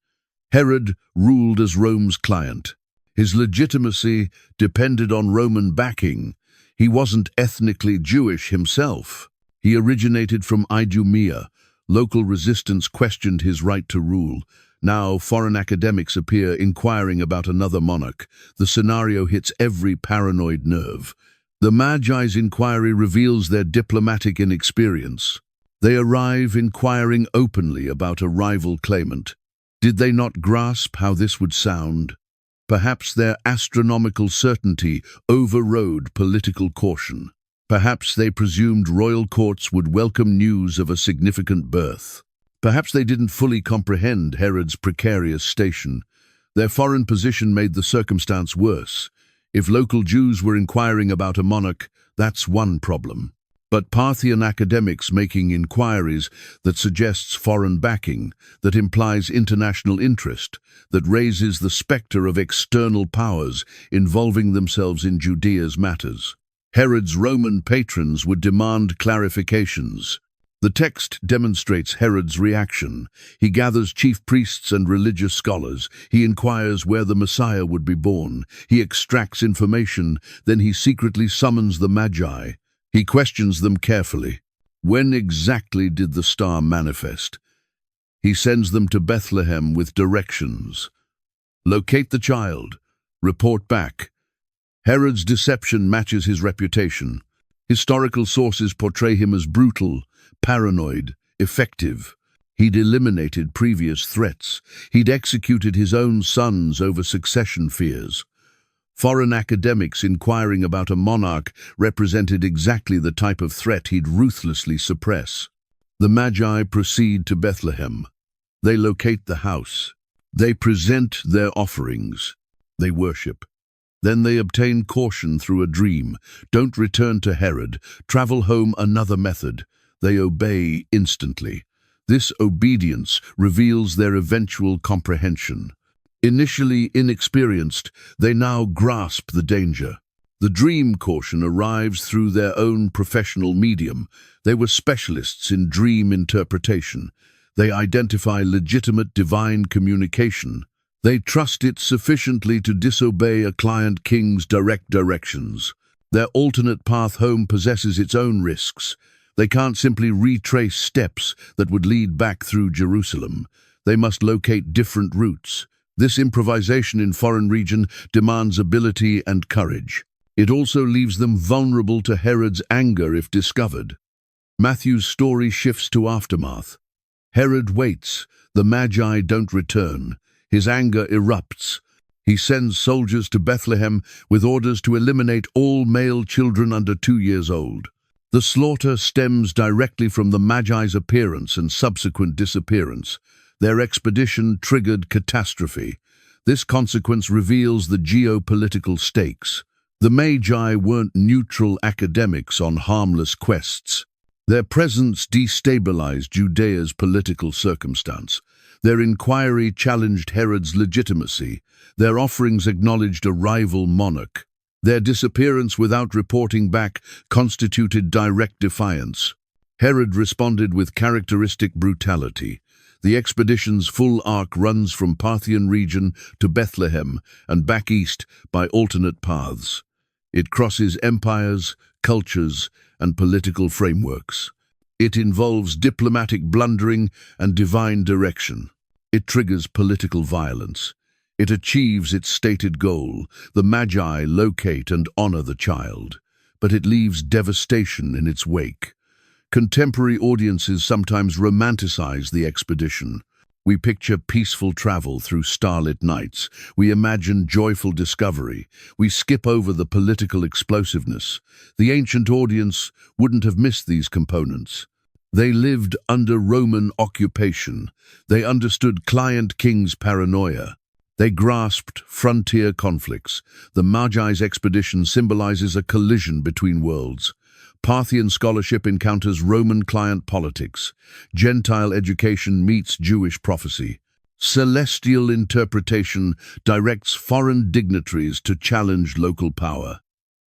Herod ruled as Rome's client. His legitimacy depended on Roman backing. He wasn't ethnically Jewish himself. He originated from Idumea. Local resistance questioned his right to rule. Now, foreign academics appear inquiring about another monarch. The scenario hits every paranoid nerve. The Magi's inquiry reveals their diplomatic inexperience. They arrive inquiring openly about a rival claimant. Did they not grasp how this would sound? Perhaps their astronomical certainty overrode political caution. Perhaps they presumed royal courts would welcome news of a significant birth. Perhaps they didn't fully comprehend Herod's precarious station. Their foreign position made the circumstance worse. If local Jews were inquiring about a monarch, that's one problem. But Parthian academics making inquiries that suggests foreign backing, that implies international interest, that raises the specter of external powers involving themselves in Judea's matters. Herod's Roman patrons would demand clarifications. The text demonstrates Herod's reaction. He gathers chief priests and religious scholars. He inquires where the Messiah would be born. He extracts information, then he secretly summons the Magi. He questions them carefully. When exactly did the star manifest? He sends them to Bethlehem with directions. Locate the child. Report back. Herod's deception matches his reputation. Historical sources portray him as brutal, paranoid, effective. He'd eliminated previous threats. He'd executed his own sons over succession fears. Foreign academics inquiring about a monarch represented exactly the type of threat he'd ruthlessly suppress. The Magi proceed to Bethlehem. They locate the house. They present their offerings. They worship. Then they obtain caution through a dream. Don't return to Herod. Travel home another method. They obey instantly. This obedience reveals their eventual comprehension. Initially inexperienced, they now grasp the danger. The dream caution arrives through their own professional medium. They were specialists in dream interpretation. They identify legitimate divine communication. They trust it sufficiently to disobey a client king's direct directions. Their alternate path home possesses its own risks. They can't simply retrace steps that would lead back through Jerusalem. They must locate different routes. This improvisation in foreign region demands ability and courage. It also leaves them vulnerable to Herod's anger if discovered. Matthew's story shifts to aftermath. Herod waits. The Magi don't return. His anger erupts. He sends soldiers to Bethlehem with orders to eliminate all male children under 2 years old. The slaughter stems directly from the Magi's appearance and subsequent disappearance. Their expedition triggered catastrophe. This consequence reveals the geopolitical stakes. The Magi weren't neutral academics on harmless quests. Their presence destabilized Judea's political circumstance. Their inquiry challenged Herod's legitimacy. Their offerings acknowledged a rival monarch. Their disappearance without reporting back constituted direct defiance. Herod responded with characteristic brutality. The expedition's full arc runs from Parthian region to Bethlehem and back east by alternate paths. It crosses empires, cultures, and political frameworks. It involves diplomatic blundering and divine direction. It triggers political violence. It achieves its stated goal. The Magi locate and honor the child, but it leaves devastation in its wake. Contemporary audiences sometimes romanticize the expedition. We picture peaceful travel through starlit nights. We imagine joyful discovery. We skip over the political explosiveness. The ancient audience wouldn't have missed these components. They lived under Roman occupation. They understood client kings' paranoia. They grasped frontier conflicts. The Magi's expedition symbolizes a collision between worlds. Parthian scholarship encounters Roman client politics. Gentile education meets Jewish prophecy. Celestial interpretation directs foreign dignitaries to challenge local power.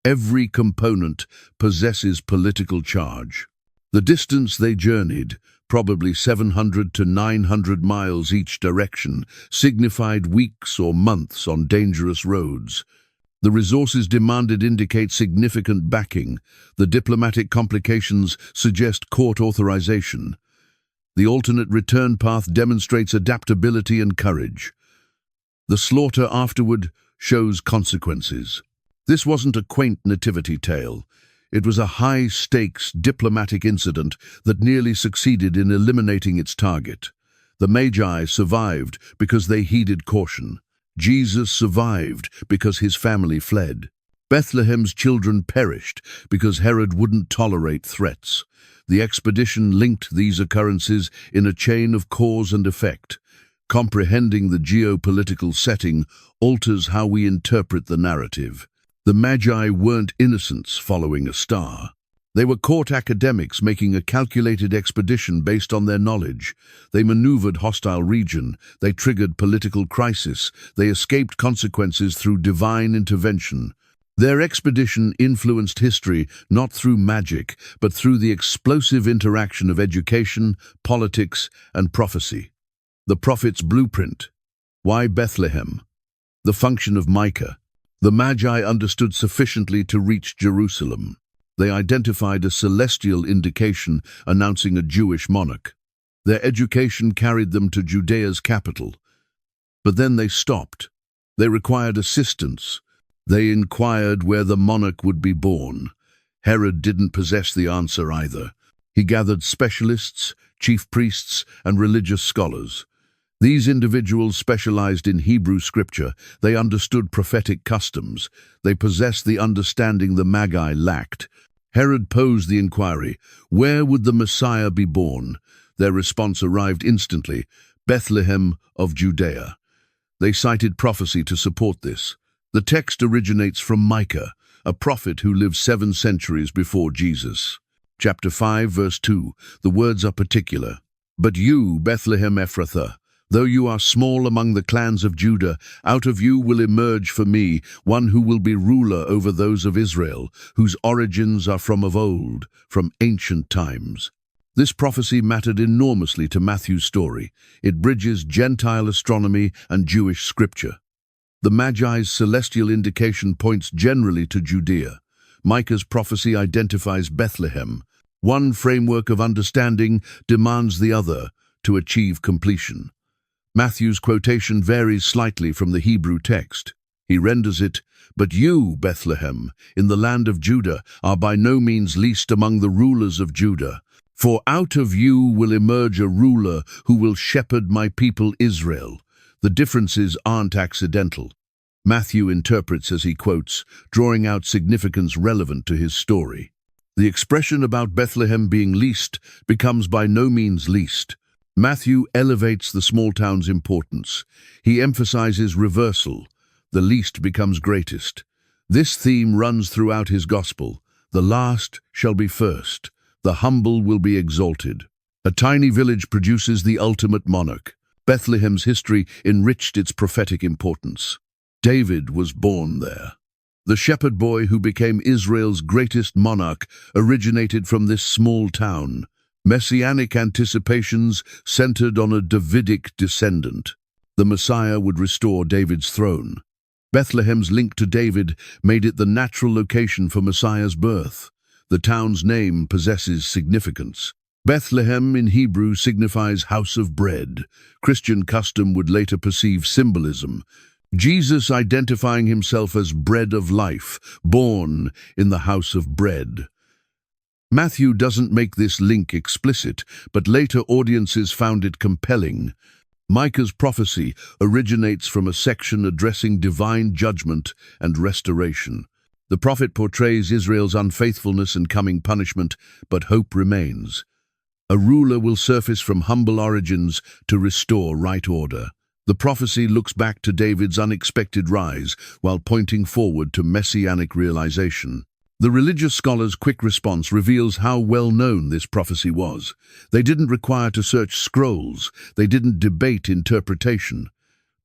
Every component possesses political charge. The distance they journeyed, probably 700 to 900 miles each direction, signified weeks or months on dangerous roads. The resources demanded indicate significant backing. The diplomatic complications suggest court authorization. The alternate return path demonstrates adaptability and courage. The slaughter afterward shows consequences. This wasn't a quaint nativity tale. It was a high-stakes diplomatic incident that nearly succeeded in eliminating its target. The Magi survived because they heeded caution. Jesus survived because his family fled. Bethlehem's children perished because Herod wouldn't tolerate threats. The expedition linked these occurrences in a chain of cause and effect. Comprehending the geopolitical setting alters how we interpret the narrative. The Magi weren't innocents following a star. They were court academics making a calculated expedition based on their knowledge. They maneuvered hostile region. They triggered political crisis. They escaped consequences through divine intervention. Their expedition influenced history not through magic, but through the explosive interaction of education, politics, and prophecy. The prophet's blueprint. Why Bethlehem? The function of Micah. The Magi understood sufficiently to reach Jerusalem. They identified a celestial indication announcing a Jewish monarch. Their education carried them to Judea's capital. But then they stopped. They required assistance. They inquired where the monarch would be born. Herod didn't possess the answer either. He gathered specialists, chief priests, and religious scholars. These individuals specialized in Hebrew scripture. They understood prophetic customs. They possessed the understanding the Magi lacked. Herod posed the inquiry, where would the Messiah be born? Their response arrived instantly, Bethlehem of Judea. They cited prophecy to support this. The text originates from Micah, a prophet who lived 7 centuries before Jesus. Chapter 5, verse 2, the words are particular. But you, Bethlehem Ephrathah, though you are small among the clans of Judah, out of you will emerge for me one who will be ruler over those of Israel, whose origins are from of old, from ancient times. This prophecy mattered enormously to Matthew's story. It bridges Gentile astronomy and Jewish scripture. The Magi's celestial indication points generally to Judea. Micah's prophecy identifies Bethlehem. One framework of understanding demands the other to achieve completion. Matthew's quotation varies slightly from the Hebrew text. He renders it, "But you, Bethlehem, in the land of Judah, are by no means least among the rulers of Judah. For out of you will emerge a ruler who will shepherd my people Israel." The differences aren't accidental. Matthew interprets as he quotes, drawing out significance relevant to his story. The expression about Bethlehem being least becomes by no means least. Matthew elevates the small town's importance. He emphasizes reversal. The least becomes greatest. This theme runs throughout his gospel. The last shall be first. The humble will be exalted. A tiny village produces the ultimate monarch. Bethlehem's history enriched its prophetic importance. David was born there. The shepherd boy who became Israel's greatest monarch originated from this small town. Messianic anticipations centered on a Davidic descendant. The Messiah would restore David's throne. Bethlehem's link to David made it the natural location for Messiah's birth. The town's name possesses significance. Bethlehem in Hebrew signifies house of bread. Christian custom would later perceive symbolism. Jesus identifying himself as bread of life, born in the house of bread. Matthew doesn't make this link explicit, but later audiences found it compelling. Micah's prophecy originates from a section addressing divine judgment and restoration. The prophet portrays Israel's unfaithfulness and coming punishment, but hope remains. A ruler will surface from humble origins to restore right order. The prophecy looks back to David's unexpected rise while pointing forward to messianic realization. The religious scholars' quick response reveals how well known this prophecy was. They didn't require to search scrolls. They didn't debate interpretation.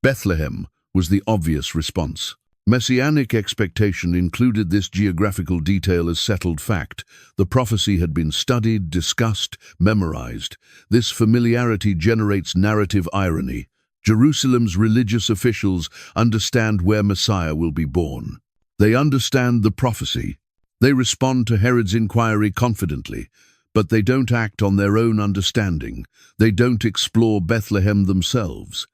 Bethlehem was the obvious response. Messianic expectation included this geographical detail as settled fact. The prophecy had been studied, discussed, memorized. This familiarity generates narrative irony. Jerusalem's religious officials understand where Messiah will be born. They understand the prophecy. They respond to Herod's inquiry confidently, but they don't act on their own understanding. They don't explore Bethlehem themselves.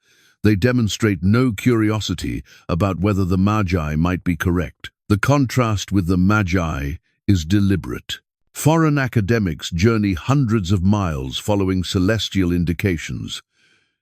They demonstrate no curiosity about whether the Magi might be correct. The contrast with the Magi is deliberate. Foreign academics journey hundreds of miles following celestial indications.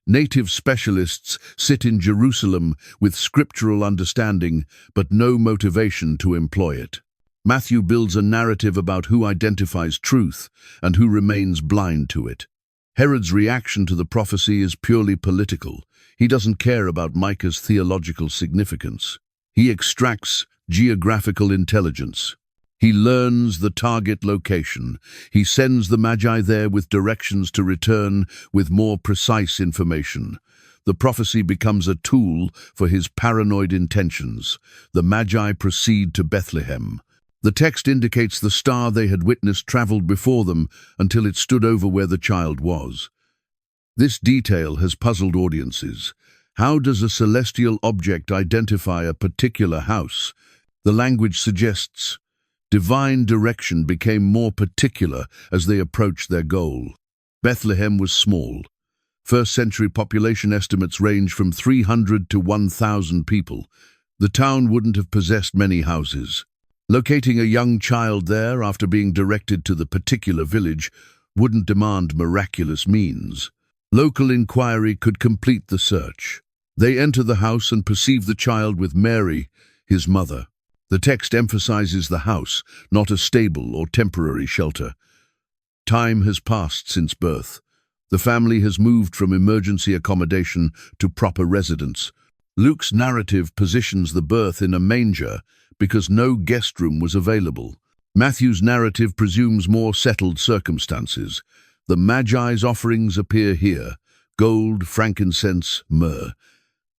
Native specialists sit in Jerusalem with scriptural understanding, but no motivation to employ it. Matthew builds a narrative about who identifies truth and who remains blind to it. Herod's reaction to the prophecy is purely political. He doesn't care about Micah's theological significance. He extracts geographical intelligence. He learns the target location. He sends the Magi there with directions to return with more precise information. The prophecy becomes a tool for his paranoid intentions. The Magi proceed to Bethlehem. The text indicates the star they had witnessed traveled before them until it stood over where the child was. This detail has puzzled audiences. How does a celestial object identify a particular house? The language suggests divine direction became more particular as they approached their goal. Bethlehem was small. First-century population estimates range from 300 to 1,000 people. The town wouldn't have possessed many houses. Locating a young child there after being directed to the particular village wouldn't demand miraculous means. Local inquiry could complete the search. They enter the house and perceive the child with Mary, his mother. The text emphasizes the house, not a stable or temporary shelter. Time has passed since birth. The family has moved from emergency accommodation to proper residence. Luke's narrative positions the birth in a manger because no guest room was available. Matthew's narrative presumes more settled circumstances. The Magi's offerings appear here: gold, frankincense, myrrh.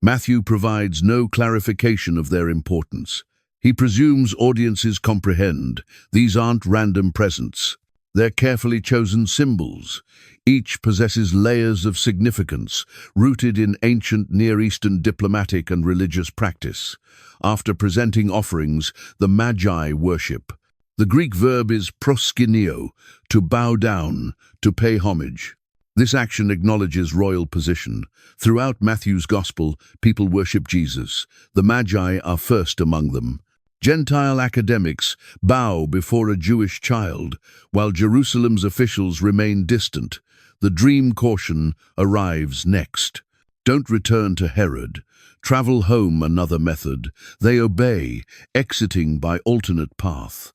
Matthew provides no clarification of their importance. He presumes audiences comprehend these aren't random presents. They're carefully chosen symbols. Each possesses layers of significance, rooted in ancient Near Eastern diplomatic and religious practice. After presenting offerings, the Magi worship. The Greek verb is proskuneo, to bow down, to pay homage. This action acknowledges royal position. Throughout Matthew's Gospel, people worship Jesus. The Magi are first among them. Gentile academics bow before a Jewish child, while Jerusalem's officials remain distant. The dream caution arrives next. Don't return to Herod. Travel home another method. They obey, exiting by alternate path.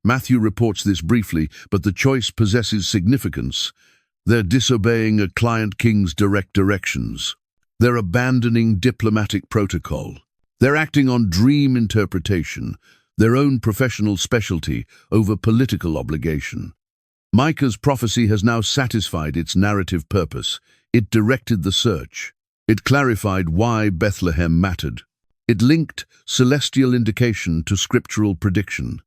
Matthew reports this briefly, but the choice possesses significance. They're disobeying a client king's direct directions. They're abandoning diplomatic protocol. They're acting on dream interpretation, their own professional specialty over political obligation. Micah's prophecy has now satisfied its narrative purpose. It directed the search. It clarified why Bethlehem mattered. It linked celestial indication to scriptural prediction.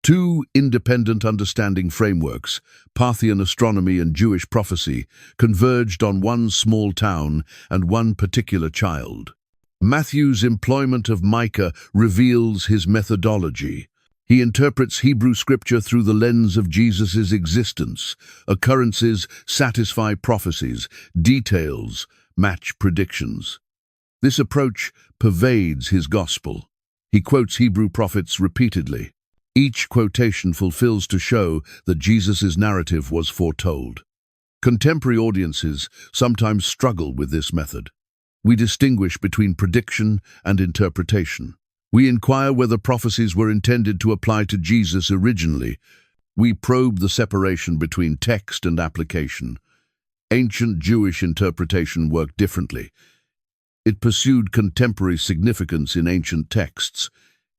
Two independent understanding frameworks, Parthian astronomy and Jewish prophecy, converged on one small town and one particular child. Matthew's employment of Micah reveals his methodology. He interprets Hebrew scripture through the lens of Jesus' existence. Occurrences satisfy prophecies, details match predictions. This approach pervades his gospel. He quotes Hebrew prophets repeatedly. Each quotation fulfills to show that Jesus' narrative was foretold. Contemporary audiences sometimes struggle with this method. We distinguish between prediction and interpretation. We inquire whether prophecies were intended to apply to Jesus originally. We probe the separation between text and application. Ancient Jewish interpretation worked differently. It pursued contemporary significance in ancient texts.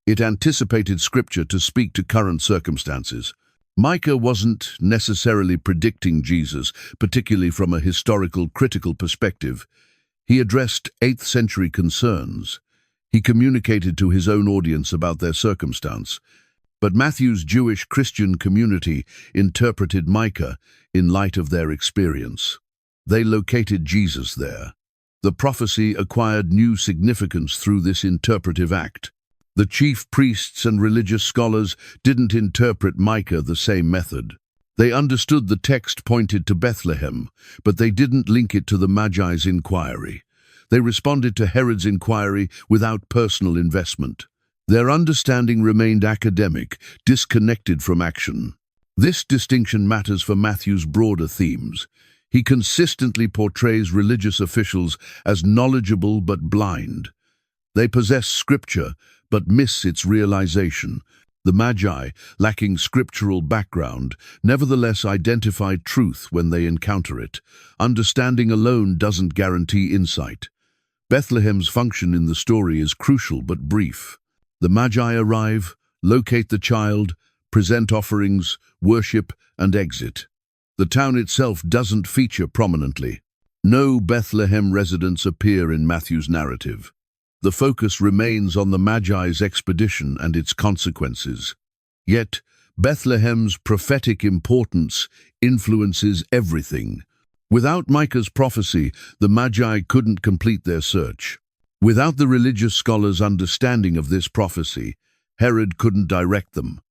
It anticipated scripture to speak to current circumstances. Micah wasn't necessarily predicting Jesus, particularly from a historical critical perspective. He addressed 8th century concerns. He communicated to his own audience about their circumstance. But Matthew's Jewish Christian community interpreted Micah in light of their experience. They located Jesus there. The prophecy acquired new significance through this interpretive act. The chief priests and religious scholars didn't interpret Micah the same method. They understood the text pointed to Bethlehem, but they didn't link it to the Magi's inquiry. They responded to Herod's inquiry without personal investment. Their understanding remained academic, disconnected from action. This distinction matters for Matthew's broader themes. He consistently portrays religious officials as knowledgeable but blind. They possess scripture, but miss its realization. The Magi, lacking scriptural background, nevertheless identify truth when they encounter it. Understanding alone doesn't guarantee insight. Bethlehem's function in the story is crucial but brief. The Magi arrive, locate the child, present offerings, worship, and exit. The town itself doesn't feature prominently. No Bethlehem residents appear in Matthew's narrative. The focus remains on the Magi's expedition and its consequences. Yet, Bethlehem's prophetic importance influences everything. Without Micah's prophecy, the Magi couldn't complete their search. Without the religious scholars' understanding of this prophecy, Herod couldn't direct them.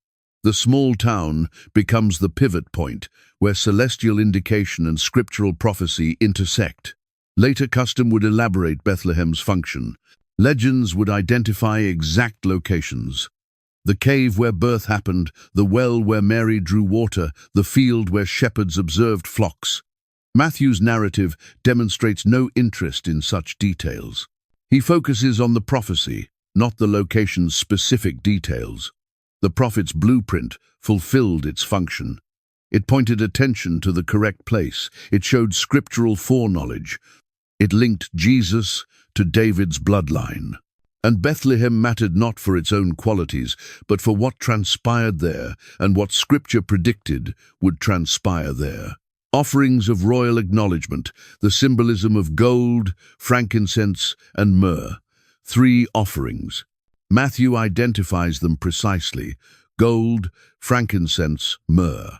The small town becomes the pivot point where celestial indication and scriptural prophecy intersect. Later custom would elaborate Bethlehem's function. Legends would identify exact locations. The cave where birth happened, the well where Mary drew water, the field where shepherds observed flocks. Matthew's narrative demonstrates no interest in such details. He focuses on the prophecy, not the location's specific details. The prophet's blueprint fulfilled its function. It pointed attention to the correct place. It showed scriptural foreknowledge. It linked Jesus to David's bloodline. And Bethlehem mattered not for its own qualities, but for what transpired there and what Scripture predicted would transpire there. Offerings of royal acknowledgement, the symbolism of gold, frankincense, and myrrh. 3 offerings. Matthew identifies them precisely: gold, frankincense, myrrh.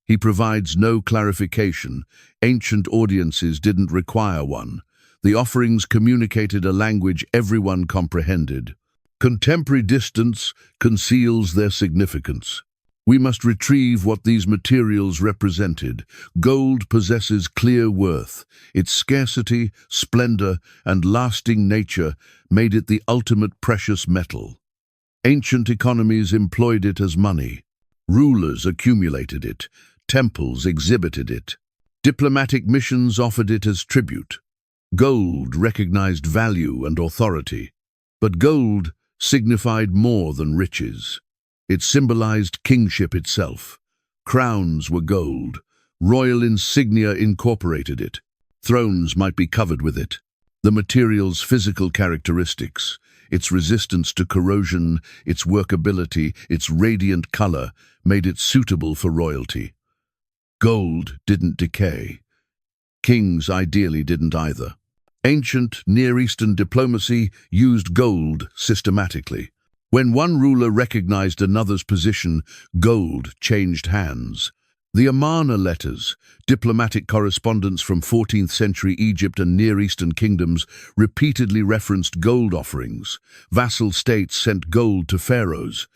He provides no clarification. Ancient audiences didn't require one. The offerings communicated a language everyone comprehended. Contemporary distance conceals their significance. We must retrieve what these materials represented. Gold possesses clear worth. Its scarcity, splendor, and lasting nature made it the ultimate precious metal. Ancient economies employed it as money. Rulers accumulated it. Temples exhibited it. Diplomatic missions offered it as tribute. Gold recognized value and authority. But gold signified more than riches. It symbolized kingship itself. Crowns were gold. Royal insignia incorporated it. Thrones might be covered with it. The material's physical characteristics, its resistance to corrosion, its workability, its radiant color, made it suitable for royalty. Gold didn't decay. Kings ideally didn't either. Ancient Near Eastern diplomacy used gold systematically. When one ruler recognized another's position, gold changed hands. The Amarna letters, diplomatic correspondence from 14th century Egypt and Near Eastern kingdoms, repeatedly referenced gold offerings. Vassal states sent gold to pharaohs.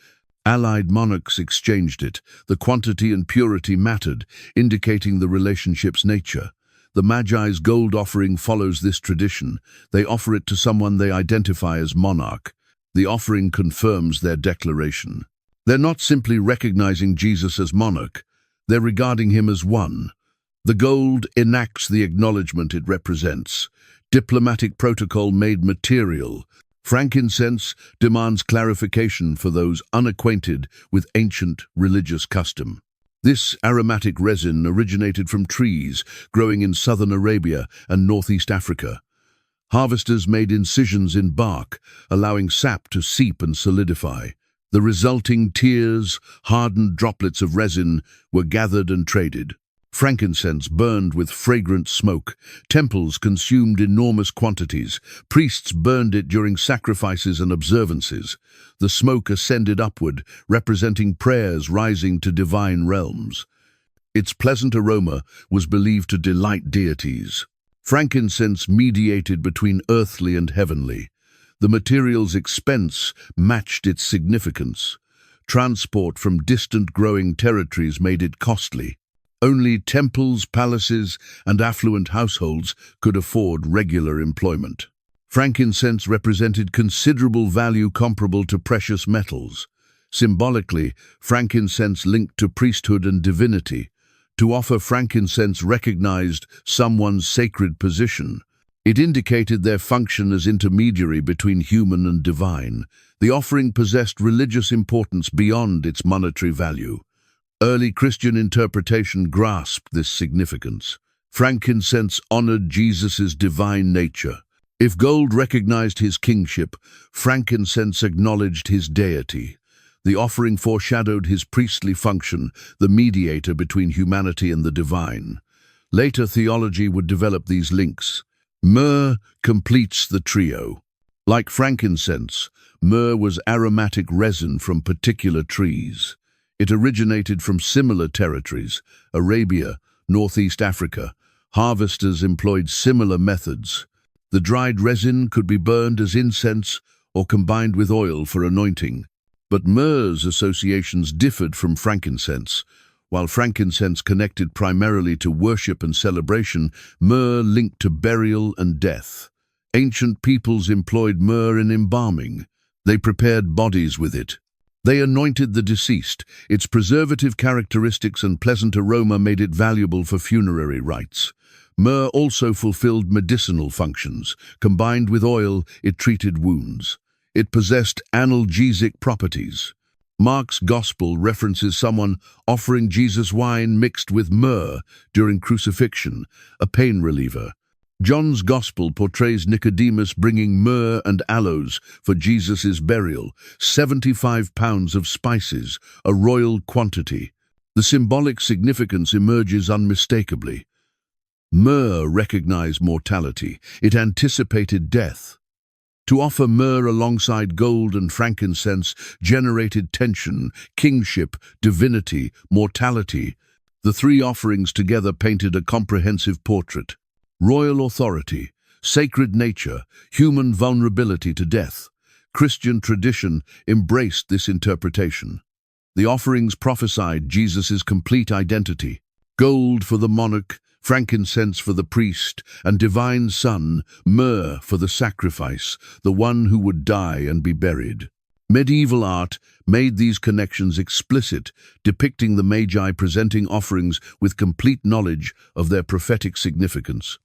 Allied monarchs exchanged it. The quantity and purity mattered, indicating the relationship's nature. The Magi's gold offering follows this tradition. They offer it to someone they identify as monarch. The offering confirms their declaration. They're not simply recognizing Jesus as monarch, they're regarding him as one. The gold enacts the acknowledgement it represents. Diplomatic protocol made material. Frankincense demands clarification for those unacquainted with ancient religious custom. This aromatic resin originated from trees growing in southern Arabia and northeast Africa. Harvesters made incisions in bark, allowing sap to seep and solidify. The resulting tears, hardened droplets of resin, were gathered and traded. Frankincense burned with fragrant smoke. Temples consumed enormous quantities. Priests burned it during sacrifices and observances. The smoke ascended upward, representing prayers rising to divine realms. Its pleasant aroma was believed to delight deities. Frankincense mediated between earthly and heavenly. The material's expense matched its significance. Transport from distant growing territories made it costly. Only temples, palaces, and affluent households could afford regular employment. Frankincense represented considerable value comparable to precious metals. Symbolically, frankincense linked to priesthood and divinity. To offer frankincense recognized someone's sacred position. It indicated their function as intermediary between human and divine. The offering possessed religious importance beyond its monetary value. Early Christian interpretation grasped this significance. Frankincense honored Jesus' divine nature. If gold recognized his kingship, frankincense acknowledged his deity. The offering foreshadowed his priestly function, the mediator between humanity and the divine. Later theology would develop these links. Myrrh completes the trio. Like frankincense, myrrh was aromatic resin from particular trees. It originated from similar territories, Arabia, Northeast Africa. Harvesters employed similar methods. The dried resin could be burned as incense or combined with oil for anointing. But myrrh's associations differed from frankincense. While frankincense connected primarily to worship and celebration, myrrh linked to burial and death. Ancient peoples employed myrrh in embalming. They prepared bodies with it. They anointed the deceased. Its preservative characteristics and pleasant aroma made it valuable for funerary rites. Myrrh also fulfilled medicinal functions. Combined with oil, it treated wounds. It possessed analgesic properties. Mark's Gospel references someone offering Jesus wine mixed with myrrh during crucifixion, a pain reliever. John's Gospel portrays Nicodemus bringing myrrh and aloes for Jesus' burial, 75 pounds of spices, a royal quantity. The symbolic significance emerges unmistakably. Myrrh recognized mortality. It anticipated death. To offer myrrh alongside gold and frankincense generated tension, kingship, divinity, mortality. The three offerings together painted a comprehensive portrait. Royal authority, sacred nature, human vulnerability to death. Christian tradition embraced this interpretation. The offerings prophesied Jesus' complete identity. Gold for the monarch, frankincense for the priest, and divine son, myrrh for the sacrifice, the one who would die and be buried. Medieval art made these connections explicit, depicting the Magi presenting offerings with complete knowledge of their prophetic significance.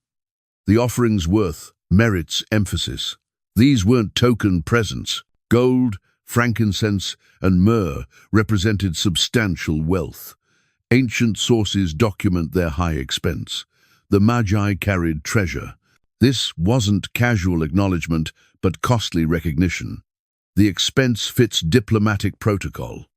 The offering's worth merits emphasis. These weren't token presents. Gold, frankincense, and myrrh represented substantial wealth. Ancient sources document their high expense. The Magi carried treasure. This wasn't casual acknowledgement, but costly recognition. The expense fits diplomatic protocol.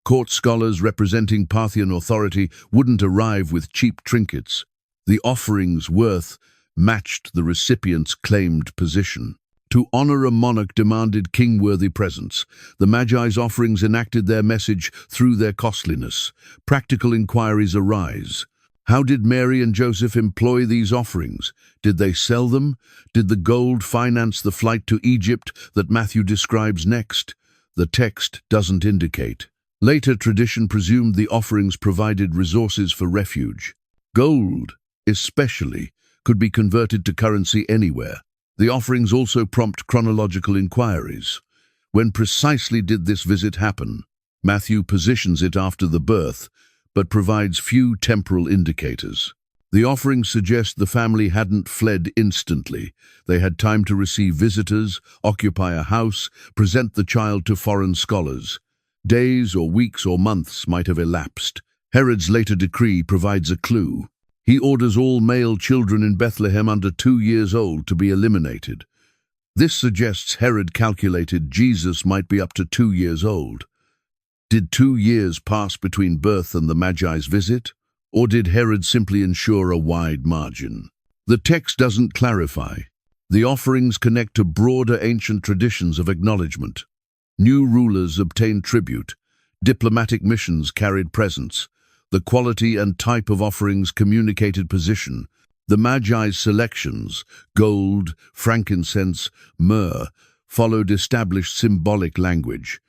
Court scholars representing Parthian authority wouldn't arrive with cheap trinkets. The offering's worth matched the recipient's claimed position. To honor a monarch demanded king-worthy presents. The Magi's offerings enacted their message through their costliness. Practical inquiries arise. How did Mary and Joseph employ these offerings? Did they sell them? Did the gold finance the flight to Egypt that Matthew describes next? The text doesn't indicate. Later tradition presumed the offerings provided resources for refuge. Gold, especially, could be converted to currency anywhere. The offerings also prompt chronological inquiries. When precisely did this visit happen? Matthew positions it after the birth, but provides few temporal indicators. The offerings suggest the family hadn't fled instantly. They had time to receive visitors, occupy a house, present the child to foreign scholars. Days or weeks or months might have elapsed. Herod's later decree provides a clue. He orders all male children in Bethlehem under 2 years old to be eliminated. This suggests Herod calculated Jesus might be up to 2 years old. Did 2 years pass between birth and the Magi's visit? Or did Herod simply ensure a wide margin? The text doesn't clarify. The offerings connect to broader ancient traditions of acknowledgement. New rulers obtained tribute. Diplomatic missions carried presents. The quality and type of offerings communicated position. The Magi's selections, gold, frankincense, myrrh, followed established symbolic language.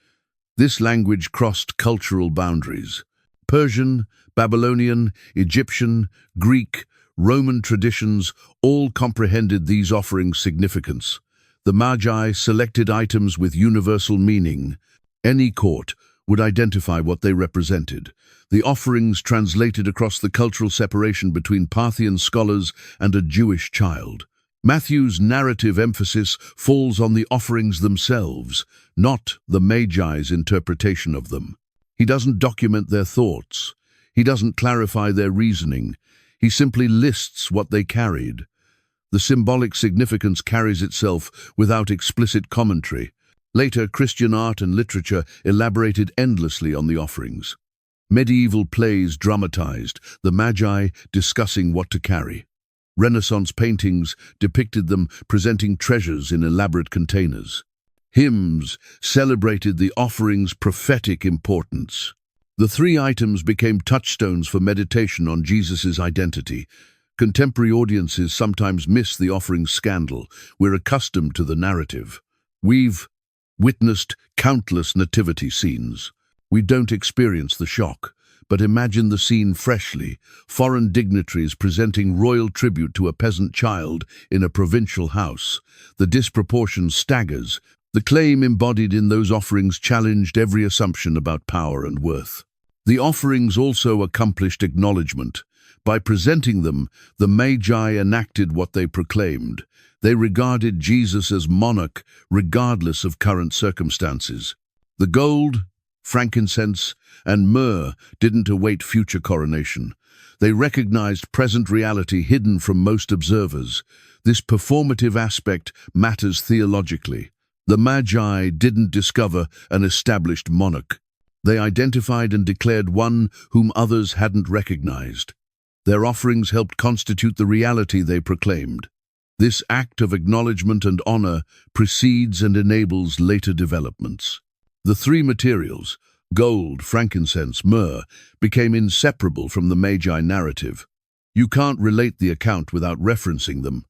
This language crossed cultural boundaries. Persian, Babylonian, Egyptian, Greek, Roman traditions all comprehended these offerings' significance. The Magi selected items with universal meaning. Any court would identify what they represented. The offerings translated across the cultural separation between Parthian scholars and a Jewish child. Matthew's narrative emphasis falls on the offerings themselves, not the Magi's interpretation of them. He doesn't document their thoughts. He doesn't clarify their reasoning. He simply lists what they carried. The symbolic significance carries itself without explicit commentary. Later, Christian art and literature elaborated endlessly on the offerings. Medieval plays dramatized the Magi discussing what to carry. Renaissance paintings depicted them presenting treasures in elaborate containers. Hymns celebrated the offering's prophetic importance. The three items became touchstones for meditation on Jesus' identity. Contemporary audiences sometimes miss the offering's scandal. We're accustomed to the narrative. We've witnessed countless nativity scenes. We don't experience the shock, but imagine the scene freshly, foreign dignitaries presenting royal tribute to a peasant child in a provincial house. The disproportion staggers. The claim embodied in those offerings challenged every assumption about power and worth. The offerings also accomplished acknowledgement. By presenting them, the Magi enacted what they proclaimed. They regarded Jesus as monarch, regardless of current circumstances. The gold, frankincense, and myrrh didn't await future coronation. They recognized present reality hidden from most observers. This performative aspect matters theologically. The Magi didn't discover an established monarch. They identified and declared one whom others hadn't recognized. Their offerings helped constitute the reality they proclaimed. This act of acknowledgement and honor precedes and enables later developments. The three materials, Gold, frankincense, myrrh became inseparable from the Magi narrative. You can't relate the account without referencing them.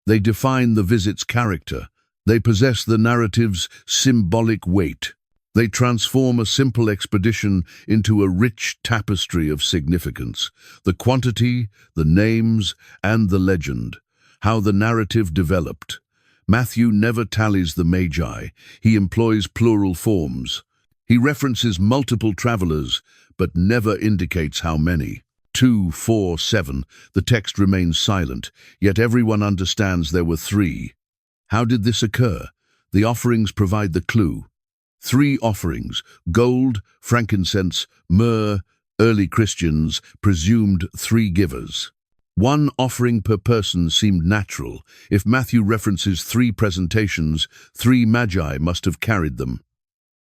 They define the visit's character. They possess the narrative's symbolic weight. They transform a simple expedition into a rich tapestry of significance. The quantity, the names, and the legend. How the narrative developed. Matthew never tallies the Magi. He employs plural forms. He references multiple travelers, but never indicates how many. 2, 4, 7. The text remains silent, yet everyone understands there were 3. How did this occur? The offerings provide the clue. 3 offerings: gold, frankincense, myrrh. Early Christians presumed 3 givers. 1 offering per person seemed natural. If Matthew references 3 presentations, 3 Magi must have carried them.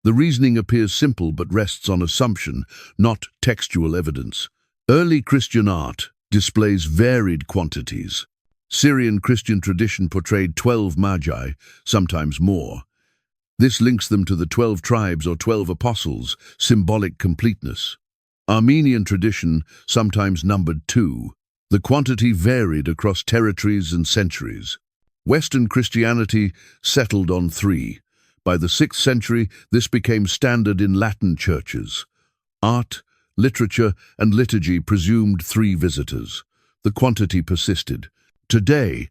The reasoning appears simple but rests on assumption, not textual evidence. Early Christian art displays varied quantities. Syrian Christian tradition portrayed 12 Magi, sometimes more. This links them to the 12 tribes or 12 apostles, symbolic completeness. Armenian tradition sometimes numbered 2. The quantity varied across territories and centuries. Western Christianity settled on 3. By the 6th century, this became standard in Latin churches. Art, literature, and liturgy presumed 3 visitors. The quantity persisted. Today,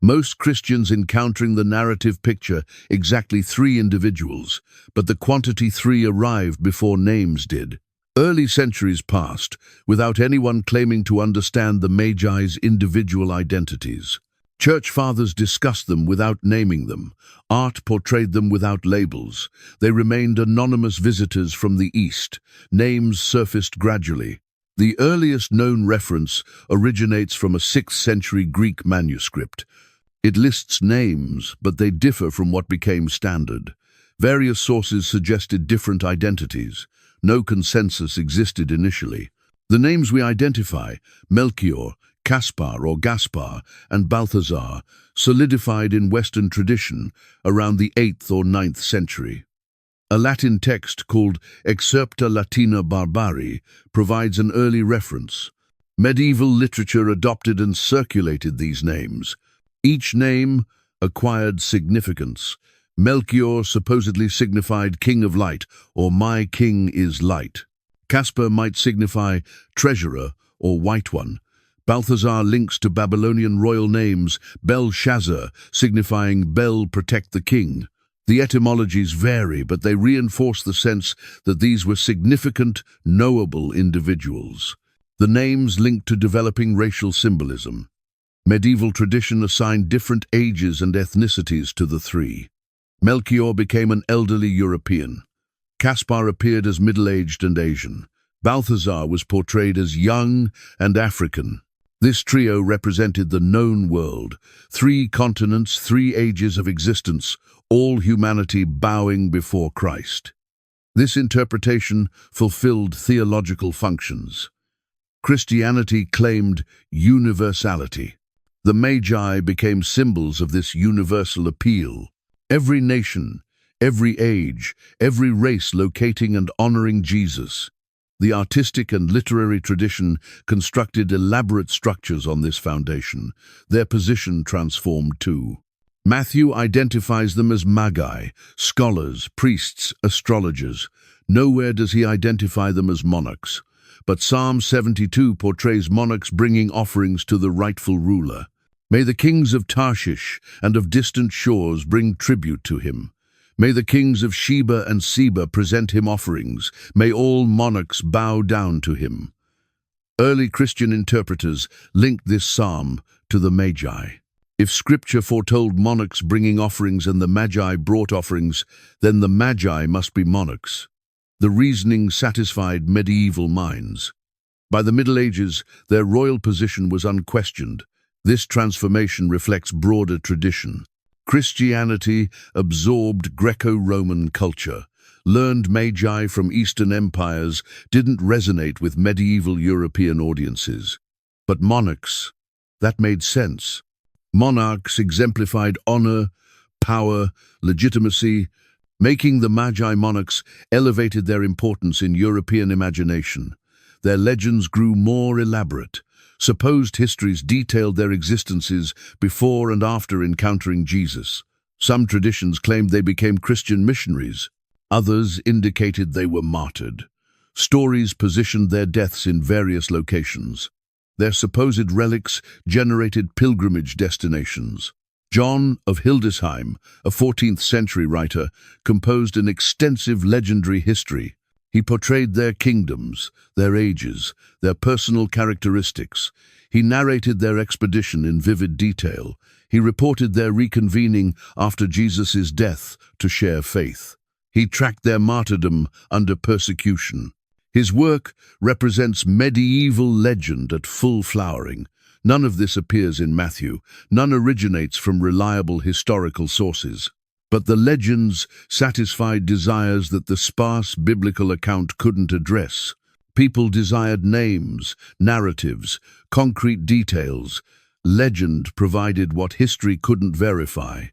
most Christians encountering the narrative picture exactly 3 individuals, but the quantity 3 arrived before names did. Early centuries passed without anyone claiming to understand the Magi's individual identities. Church fathers discussed them without naming them. Art portrayed them without labels. They remained anonymous visitors from the East. Names surfaced gradually. The earliest known reference originates from a 6th century Greek manuscript. It lists names, but they differ from what became standard. Various sources suggested different identities. No consensus existed initially. The names we identify, Melchior, Caspar or Gaspar, and Balthazar, solidified in Western tradition around the 8th or 9th century. A Latin text called Excerpta Latina Barbari provides an early reference. Medieval literature adopted and circulated these names. Each name acquired significance. Melchior supposedly signified King of Light, or My King is Light. Caspar might signify Treasurer or White One. Balthazar links to Babylonian royal names, Belshazzar, signifying Bel protect the king. The etymologies vary, but they reinforce the sense that these were significant, knowable individuals. The names linked to developing racial symbolism. Medieval tradition assigned different ages and ethnicities to the 3. Melchior became an elderly European. Caspar appeared as middle-aged and Asian. Balthazar was portrayed as young and African. This trio represented the known world, 3 continents, 3 ages of existence, all humanity bowing before Christ. This interpretation fulfilled theological functions. Christianity claimed universality. The Magi became symbols of this universal appeal. Every nation, every age, every race locating and honoring Jesus. The artistic and literary tradition constructed elaborate structures on this foundation. Their position transformed too. Matthew identifies them as Magi, scholars, priests, astrologers. Nowhere does he identify them as monarchs. But Psalm 72 portrays monarchs bringing offerings to the rightful ruler. May the kings of Tarshish and of distant shores bring tribute to him. May the kings of Sheba and Seba present him offerings. May all monarchs bow down to him. Early Christian interpreters linked this psalm to the Magi. If Scripture foretold monarchs bringing offerings and the Magi brought offerings, then the Magi must be monarchs. The reasoning satisfied medieval minds. By the Middle Ages, their royal position was unquestioned. This transformation reflects broader tradition. Christianity absorbed Greco-Roman culture. Learned Magi from Eastern empires didn't resonate with medieval European audiences. But monarchs, that made sense. Monarchs exemplified honor, power, legitimacy. Making the Magi monarchs elevated their importance in European imagination. Their legends grew more elaborate. Supposed histories detailed their existences before and after encountering Jesus. Some traditions claimed they became Christian missionaries. Others indicated they were martyred. Stories positioned their deaths in various locations. Their supposed relics generated pilgrimage destinations. John of Hildesheim, a 14th-century writer, composed an extensive legendary history. He portrayed their kingdoms, their ages, their personal characteristics. He narrated their expedition in vivid detail. He reported their reconvening after Jesus' death to share faith. He tracked their martyrdom under persecution. His work represents medieval legend at full flowering. None of this appears in Matthew. None originates from reliable historical sources. But the legends satisfied desires that the sparse biblical account couldn't address. People desired names, narratives, concrete details. Legend provided what history couldn't verify.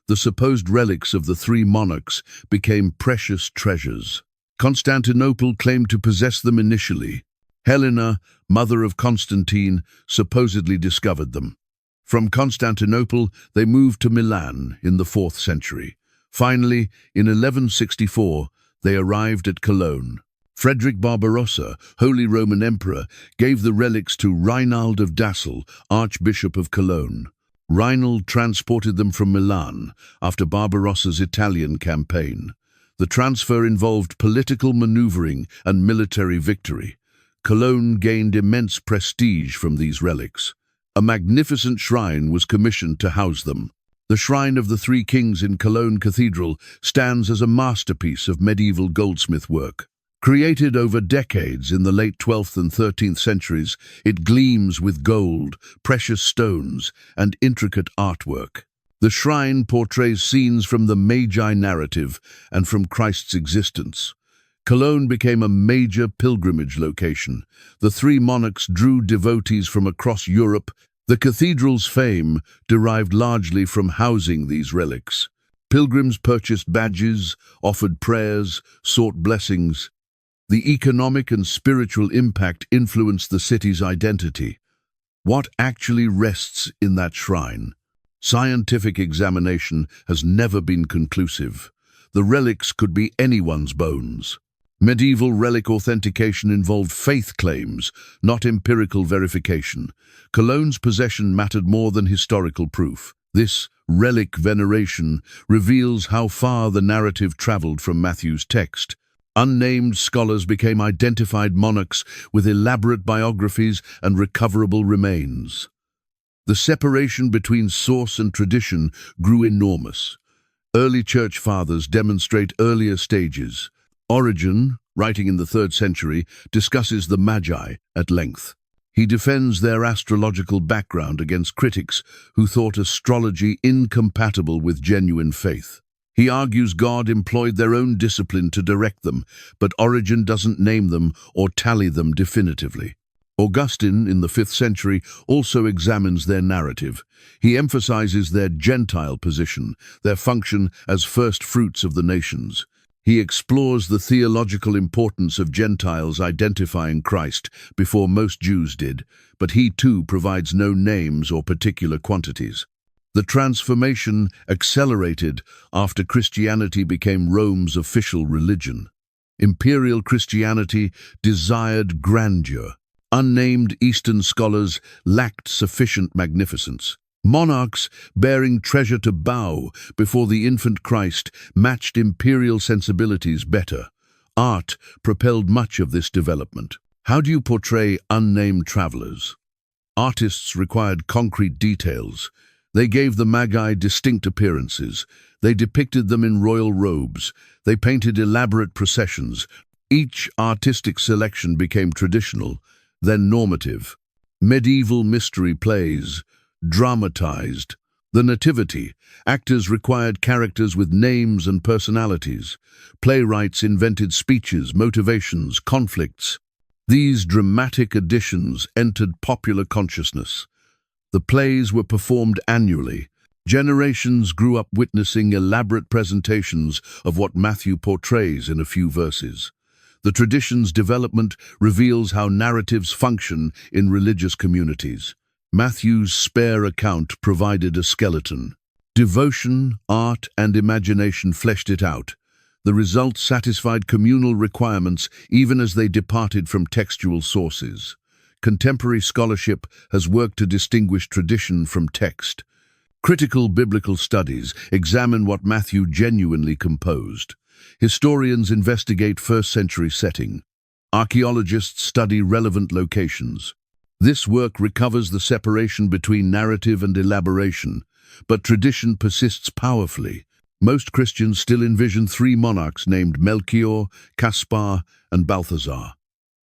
The supposed relics of the three monarchs became precious treasures. Constantinople claimed to possess them initially. Helena, mother of Constantine, supposedly discovered them. From Constantinople, they moved to Milan in the 4th century. Finally, in 1164, they arrived at Cologne. Frederick Barbarossa, Holy Roman Emperor, gave the relics to Reinald of Dassel, Archbishop of Cologne. Reinald transported them from Milan after Barbarossa's Italian campaign. The transfer involved political maneuvering and military victory. Cologne gained immense prestige from these relics. A magnificent shrine was commissioned to house them. The Shrine of the Three Kings in Cologne Cathedral stands as a masterpiece of medieval goldsmith work. Created over decades in the late 12th and 13th centuries, it gleams with gold, precious stones, and intricate artwork. The shrine portrays scenes from the Magi narrative and from Christ's existence. Cologne became a major pilgrimage location. The three monarchs drew devotees from across Europe. The cathedral's fame derived largely from housing these relics. Pilgrims purchased badges, offered prayers, sought blessings. The economic and spiritual impact influenced the city's identity. What actually rests in that shrine? Scientific examination has never been conclusive. The relics could be anyone's bones. Medieval relic authentication involved faith claims, not empirical verification. Cologne's possession mattered more than historical proof. This relic veneration reveals how far the narrative traveled from Matthew's text. Unnamed scholars became identified monarchs with elaborate biographies and recoverable remains. The separation between source and tradition grew enormous. Early church fathers demonstrate earlier stages. Origen, writing in the 3rd century, discusses the Magi at length. He defends their astrological background against critics who thought astrology incompatible with genuine faith. He argues God employed their own discipline to direct them, but Origen doesn't name them or tally them definitively. Augustine, in the 5th century, also examines their narrative. He emphasizes their Gentile position, their function as first fruits of the nations. He explores the theological importance of Gentiles identifying Christ before most Jews did, but he too provides no names or particular quantities. The transformation accelerated after Christianity became Rome's official religion. Imperial Christianity desired grandeur. Unnamed Eastern scholars lacked sufficient magnificence. Monarchs bearing treasure to bow before the infant Christ matched imperial sensibilities better. Art propelled much of this development. How do you portray unnamed travelers? Artists required concrete details. They gave the Magi distinct appearances. They depicted them in royal robes. They painted elaborate processions. Each artistic selection became traditional, then normative. Medieval mystery plays, dramatized. The Nativity. Actors required characters with names and personalities. Playwrights invented speeches, motivations, conflicts. These dramatic additions entered popular consciousness. The plays were performed annually. Generations grew up witnessing elaborate presentations of what Matthew portrays in a few verses. The tradition's development reveals how narratives function in religious communities. Matthew's spare account provided a skeleton. Devotion, art, and imagination fleshed it out. The result satisfied communal requirements even as they departed from textual sources. Contemporary scholarship has worked to distinguish tradition from text. Critical biblical studies examine what Matthew genuinely composed. Historians investigate first-century setting. Archaeologists study relevant locations. This work recovers the separation between narrative and elaboration, but tradition persists powerfully. Most Christians still envision three monarchs named Melchior, Caspar, and Balthazar.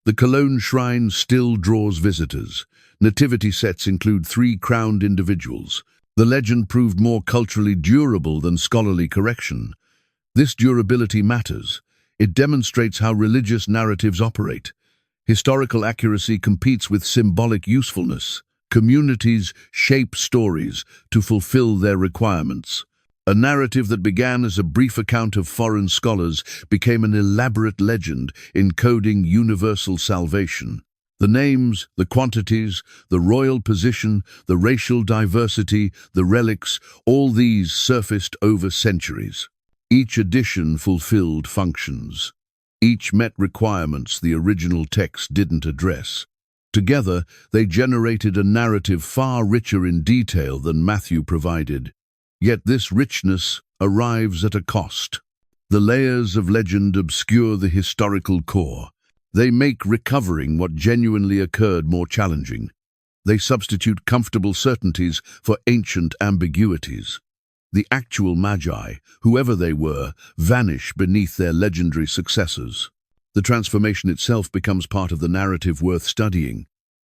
The Cologne shrine still draws visitors. Nativity sets include three crowned individuals. The legend proved more culturally durable than scholarly correction. This durability matters. It demonstrates how religious narratives operate. Historical accuracy competes with symbolic usefulness. Communities shape stories to fulfill their requirements. A narrative that began as a brief account of foreign scholars became an elaborate legend encoding universal salvation. The names, the quantities, the royal position, the racial diversity, the relics, all these surfaced over centuries. Each edition fulfilled functions. Each met requirements the original text didn't address. Together, they generated a narrative far richer in detail than Matthew provided. Yet this richness arrives at a cost. The layers of legend obscure the historical core. They make recovering what genuinely occurred more challenging. They substitute comfortable certainties for ancient ambiguities. The actual Magi, whoever they were, vanish beneath their legendary successors. The transformation itself becomes part of the narrative worth studying.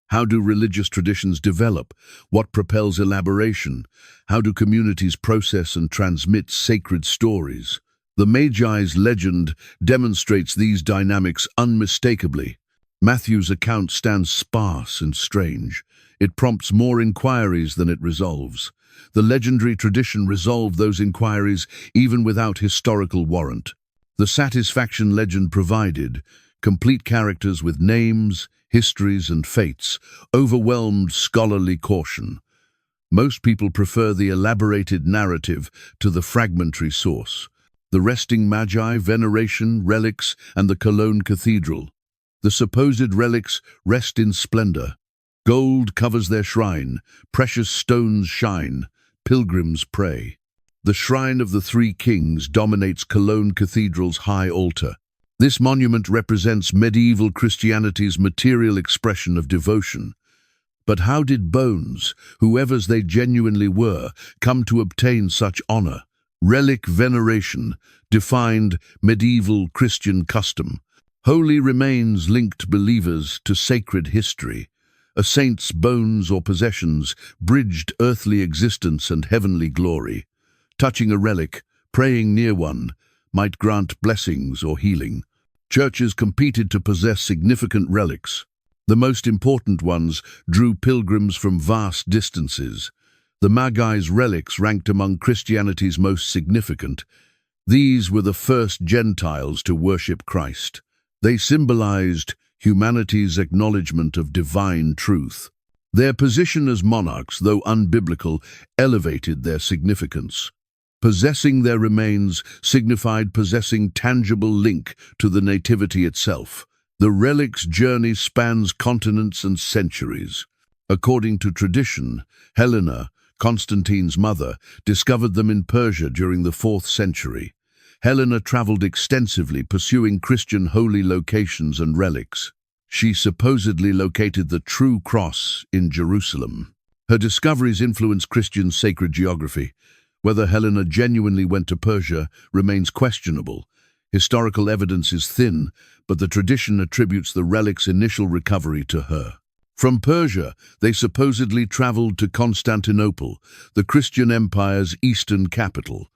How do religious traditions develop? What propels elaboration? How do communities process and transmit sacred stories? The Magi's legend demonstrates these dynamics unmistakably. Matthew's account stands sparse and strange. It prompts more inquiries than it resolves. The legendary tradition resolved those inquiries even without historical warrant. The satisfaction legend provided, complete characters with names, histories, and fates, overwhelmed scholarly caution. Most people prefer the elaborated narrative to the fragmentary source. The resting Magi, veneration, relics, and the Cologne Cathedral. The supposed relics rest in splendor. Gold covers their shrine, precious stones shine, pilgrims pray. The shrine of the Three Kings dominates Cologne Cathedral's high altar. This monument represents medieval Christianity's material expression of devotion. But how did bones, whoever's they genuinely were, come to obtain such honor? Relic veneration defined medieval Christian custom. Holy remains linked believers to sacred history. A saint's bones or possessions bridged earthly existence and heavenly glory. Touching a relic, praying near one, might grant blessings or healing. Churches competed to possess significant relics. The most important ones drew pilgrims from vast distances. The Magi's relics ranked among Christianity's most significant. These were the first Gentiles to worship Christ. They symbolized humanity's acknowledgement of divine truth. Their position as monarchs, though unbiblical, elevated their significance. Possessing their remains signified possessing tangible link to the nativity itself. The relic's journey spans continents and centuries. According to tradition, Helena, Constantine's mother, discovered them in Persia during the 4th century. Helena traveled extensively, pursuing Christian holy locations and relics. She supposedly located the true cross in Jerusalem. Her discoveries influenced Christian sacred geography. Whether Helena genuinely went to Persia remains questionable. Historical evidence is thin, but the tradition attributes the relic's initial recovery to her. From Persia, they supposedly traveled to Constantinople, the Christian Empire's eastern capital.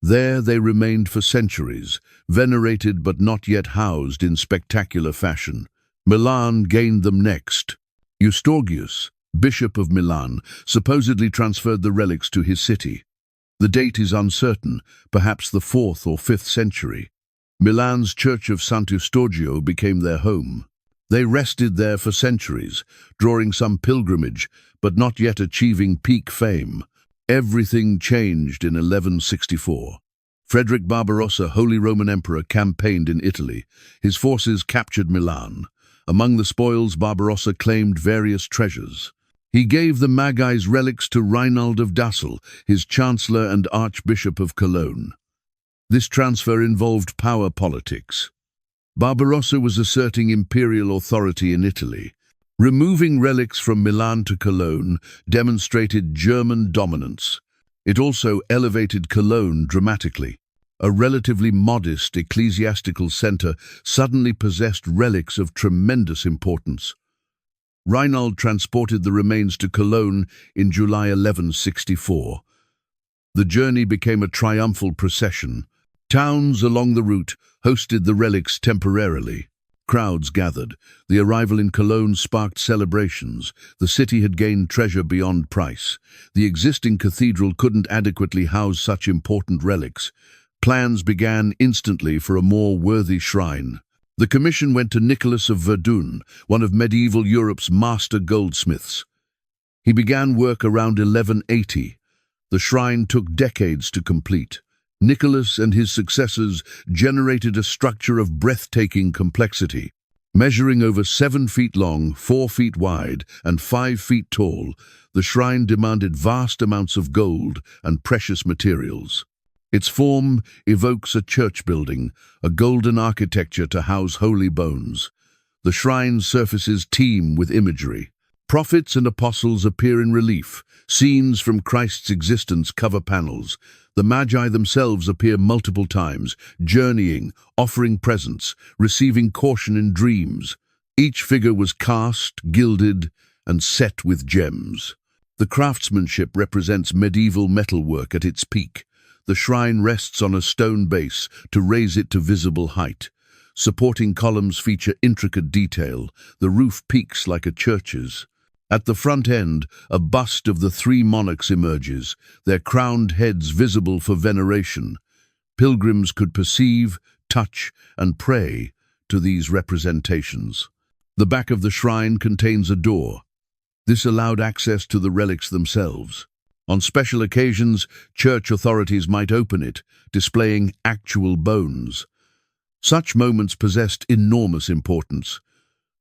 There they remained for centuries, venerated but not yet housed in spectacular fashion. Milan gained them next. Eustorgius, Bishop of Milan, supposedly transferred the relics to his city. The date is uncertain, perhaps the 4th or 5th century. Milan's Church of Sant'Eustachio became their home. They rested there for centuries, drawing some pilgrimage, but not yet achieving peak fame. Everything changed in 1164. Frederick Barbarossa, Holy Roman Emperor, campaigned in Italy. His forces captured Milan. Among the spoils, Barbarossa claimed various treasures. He gave the Magi's relics to Reinald of Dassel, his chancellor and Archbishop of Cologne. This transfer involved power politics. Barbarossa was asserting imperial authority in Italy. Removing relics from Milan to Cologne demonstrated German dominance. It also elevated Cologne dramatically. A relatively modest ecclesiastical center suddenly possessed relics of tremendous importance. Reinald transported the remains to Cologne in July 1164. The journey became a triumphal procession. Towns along the route hosted the relics temporarily. Crowds gathered. The arrival in Cologne sparked celebrations. The city had gained treasure beyond price. The existing cathedral couldn't adequately house such important relics. Plans began instantly for a more worthy shrine. The commission went to Nicholas of Verdun, one of medieval Europe's master goldsmiths. He began work around 1180. The shrine took decades to complete. Nicholas and his successors generated a structure of breathtaking complexity. Measuring over 7 feet long, 4 feet wide, and 5 feet tall, the shrine demanded vast amounts of gold and precious materials. Its form evokes a church building, a golden architecture to house holy bones. The shrine's surfaces teem with imagery. Prophets and apostles appear in relief. Scenes from Christ's existence cover panels. The Magi themselves appear multiple times, journeying, offering presents, receiving caution in dreams. Each figure was cast, gilded, and set with gems. The craftsmanship represents medieval metalwork at its peak. The shrine rests on a stone base to raise it to visible height. Supporting columns feature intricate detail. The roof peaks like a church's. At the front end, a bust of the 3 monarchs emerges, their crowned heads visible for veneration. Pilgrims could perceive, touch, and pray to these representations. The back of the shrine contains a door. This allowed access to the relics themselves. On special occasions, church authorities might open it, displaying actual bones. Such moments possessed enormous importance.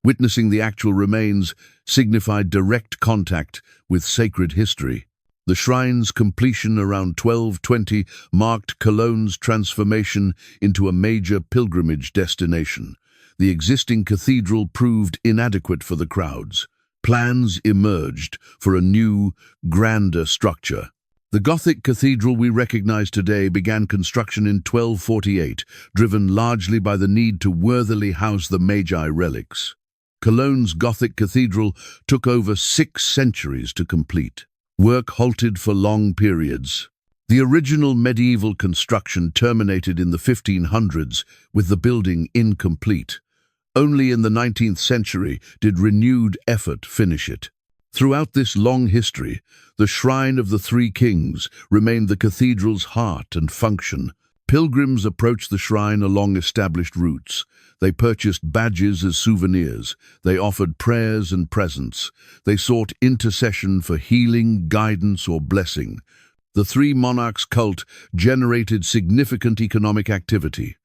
Witnessing the actual remains signified direct contact with sacred history. The shrine's completion around 1220 marked Cologne's transformation into a major pilgrimage destination. The existing cathedral proved inadequate for the crowds. Plans emerged for a new, grander structure. The Gothic cathedral we recognize today began construction in 1248, driven largely by the need to worthily house the Magi relics. Cologne's Gothic cathedral took over 6 centuries to complete. Work halted for long periods. The original medieval construction terminated in the 1500s, with the building incomplete. Only in the 19th century did renewed effort finish it. Throughout this long history, the Shrine of the Three Kings remained the cathedral's heart and function. Pilgrims approached the shrine along established routes. They purchased badges as souvenirs. They offered prayers and presents. They sought intercession for healing, guidance, or blessing. The Three Monarchs cult generated significant economic activity.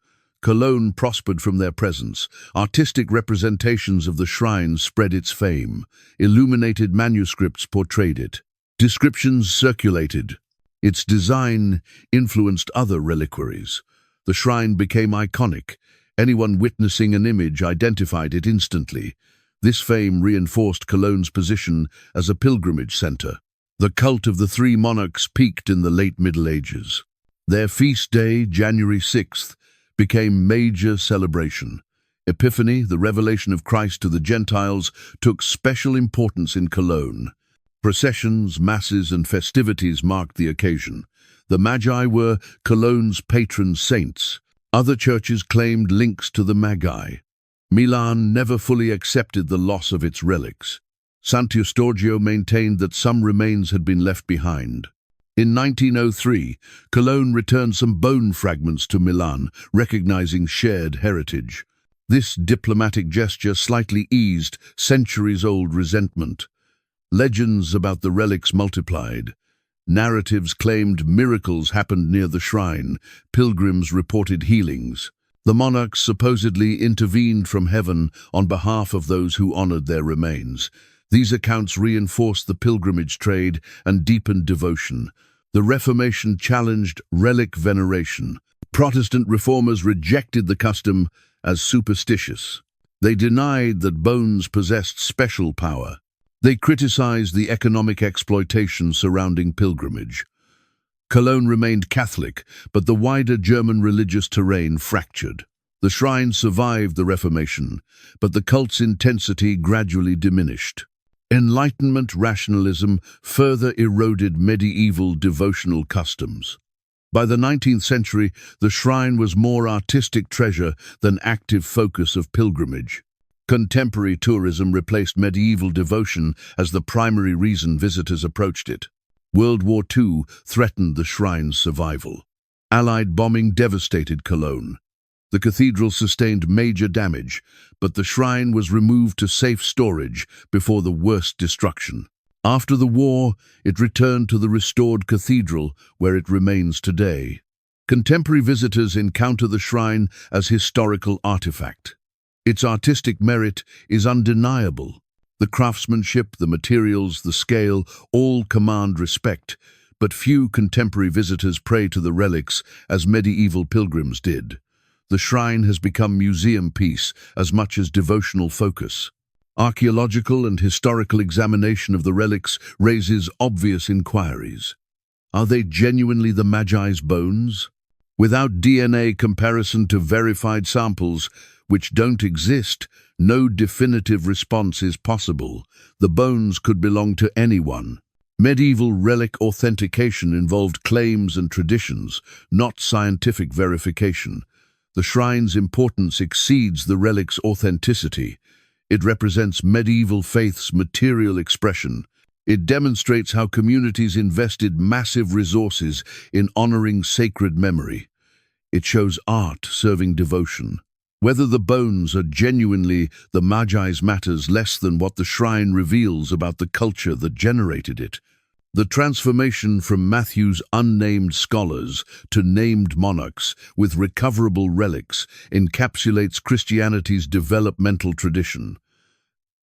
Cologne prospered from their presence. Artistic representations of the shrine spread its fame. Illuminated manuscripts portrayed it. Descriptions circulated. Its design influenced other reliquaries. The shrine became iconic. Anyone witnessing an image identified it instantly. This fame reinforced Cologne's position as a pilgrimage center. The cult of the Three Monarchs peaked in the late Middle Ages. Their feast day, January 6th, became major celebration. Epiphany, the revelation of Christ to the Gentiles, took special importance in Cologne. Processions, masses, and festivities marked the occasion. The Magi were Cologne's patron saints. Other churches claimed links to the Magi. Milan never fully accepted the loss of its relics. Sant'Eustorgio maintained that some remains had been left behind. In 1903, Cologne returned some bone fragments to Milan, recognizing shared heritage. This diplomatic gesture slightly eased centuries-old resentment. Legends about the relics multiplied. Narratives claimed miracles happened near the shrine. Pilgrims reported healings. The monarchs supposedly intervened from heaven on behalf of those who honored their remains. These accounts reinforced the pilgrimage trade and deepened devotion. The Reformation challenged relic veneration. Protestant reformers rejected the custom as superstitious. They denied that bones possessed special power. They criticized the economic exploitation surrounding pilgrimage. Cologne remained Catholic, but the wider German religious terrain fractured. The shrine survived the Reformation, but the cult's intensity gradually diminished. Enlightenment rationalism further eroded medieval devotional customs. By the 19th century, the shrine was more artistic treasure than active focus of pilgrimage. Contemporary tourism replaced medieval devotion as the primary reason visitors approached it. World War II threatened the shrine's survival. Allied bombing devastated Cologne. The cathedral sustained major damage, but the shrine was removed to safe storage before the worst destruction. After the war, it returned to the restored cathedral, where it remains today. Contemporary visitors encounter the shrine as historical artifact. Its artistic merit is undeniable. The craftsmanship, the materials, the scale, all command respect, but few contemporary visitors pray to the relics as medieval pilgrims did. The shrine has become museum piece as much as devotional focus. Archaeological and historical examination of the relics raises obvious inquiries. Are they genuinely the Magi's bones? Without DNA comparison to verified samples, which don't exist, no definitive response is possible. The bones could belong to anyone. Medieval relic authentication involved claims and traditions, not scientific verification. The shrine's importance exceeds the relic's authenticity. It represents medieval faith's material expression. It demonstrates how communities invested massive resources in honoring sacred memory. It shows art serving devotion. Whether the bones are genuinely the Magi's matters less than what the shrine reveals about the culture that generated it. The transformation from Matthew's unnamed scholars to named monarchs with recoverable relics encapsulates Christianity's developmental tradition.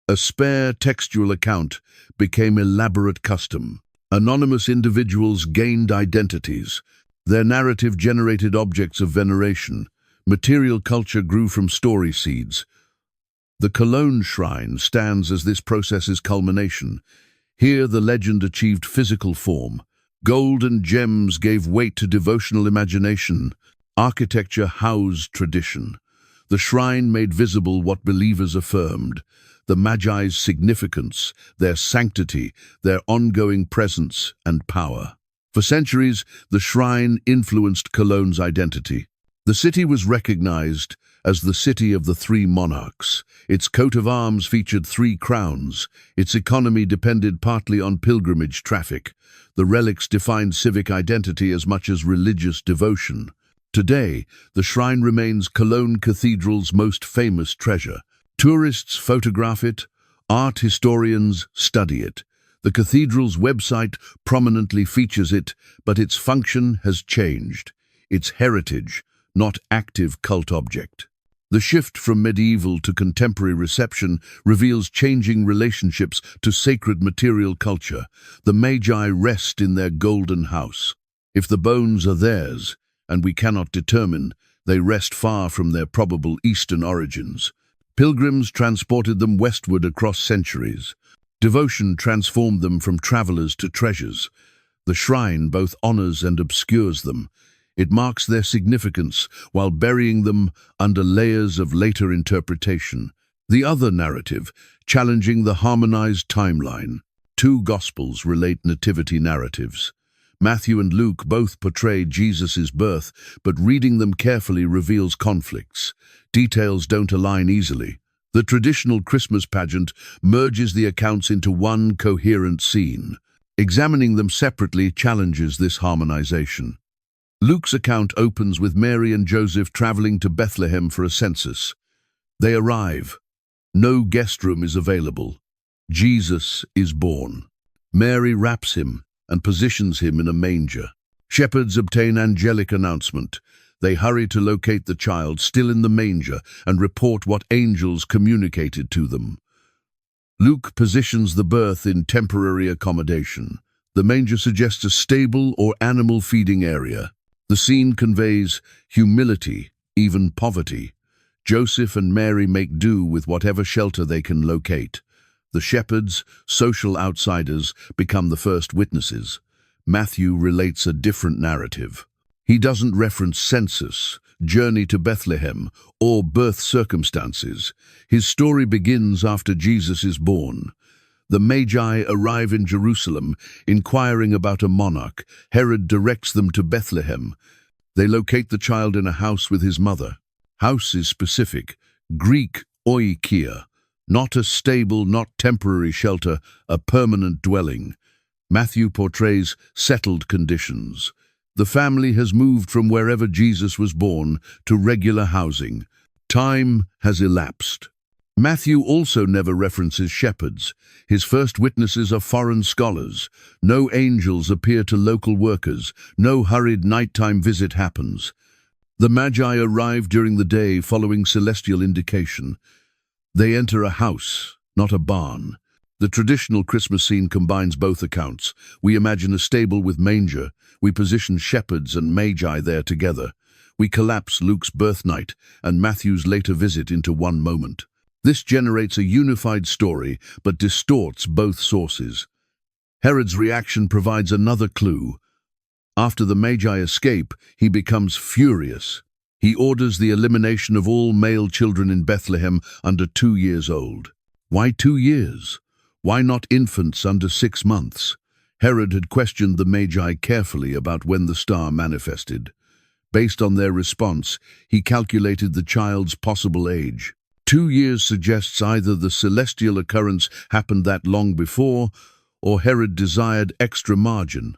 A spare textual account became elaborate custom. Anonymous individuals gained identities. Their narrative generated objects of veneration. Material culture grew from story seeds. The Cologne shrine stands as this process's culmination. Here the legend achieved physical form. Gold and gems gave weight to devotional imagination. Architecture housed tradition. The shrine made visible what believers affirmed: the Magi's significance, their sanctity, their ongoing presence and power. For centuries, the shrine influenced Cologne's identity. The city was recognized as the city of the three monarchs. Its coat of arms featured three crowns. Its economy depended partly on pilgrimage traffic. The relics defined civic identity as much as religious devotion. Today, the shrine remains Cologne Cathedral's most famous treasure. Tourists photograph it, art historians study it. The cathedral's website prominently features it, but its function has changed. Its heritage, not active cult object. The shift from medieval to contemporary reception reveals changing relationships to sacred material culture. The Magi rest in their golden house. If the bones are theirs, and we cannot determine, they rest far from their probable Eastern origins. Pilgrims transported them westward across centuries. Devotion transformed them from travelers to treasures. The shrine both honors and obscures them. It marks their significance while burying them under layers of later interpretation. The other narrative, challenging the harmonized timeline. Two Gospels relate nativity narratives. Matthew and Luke both portray Jesus' birth, but reading them carefully reveals conflicts. Details don't align easily. The traditional Christmas pageant merges the accounts into one coherent scene. Examining them separately challenges this harmonization. Luke's account opens with Mary and Joseph traveling to Bethlehem for a census. They arrive. No guest room is available. Jesus is born. Mary wraps him and positions him in a manger. Shepherds obtain angelic announcement. They hurry to locate the child still in the manger and report what angels communicated to them. Luke positions the birth in temporary accommodation. The manger suggests a stable or animal feeding area. The scene conveys humility, even poverty. Joseph and Mary make do with whatever shelter they can locate. The shepherds, social outsiders, become the first witnesses. Matthew relates a different narrative. He doesn't reference census, journey to Bethlehem, or birth circumstances. His story begins after Jesus is born. The Magi arrive in Jerusalem, inquiring about a monarch. Herod directs them to Bethlehem. They locate the child in a house with his mother. House is specific, Greek oikia, not a stable, not temporary shelter, a permanent dwelling. Matthew portrays settled conditions. The family has moved from wherever Jesus was born to regular housing. Time has elapsed. Matthew also never references shepherds. His first witnesses are foreign scholars. No angels appear to local workers. No hurried nighttime visit happens. The Magi arrive during the day following celestial indication. They enter a house, not a barn. The traditional Christmas scene combines both accounts. We imagine a stable with manger. We position shepherds and Magi there together. We collapse Luke's birth night and Matthew's later visit into one moment. This generates a unified story, but distorts both sources. Herod's reaction provides another clue. After the Magi escape, he becomes furious. He orders the elimination of all male children in Bethlehem under 2 years old. Why 2 years? Why not infants under 6 months? Herod had questioned the Magi carefully about when the star manifested. Based on their response, he calculated the child's possible age. 2 years suggests either the celestial occurrence happened that long before, or Herod desired extra margin.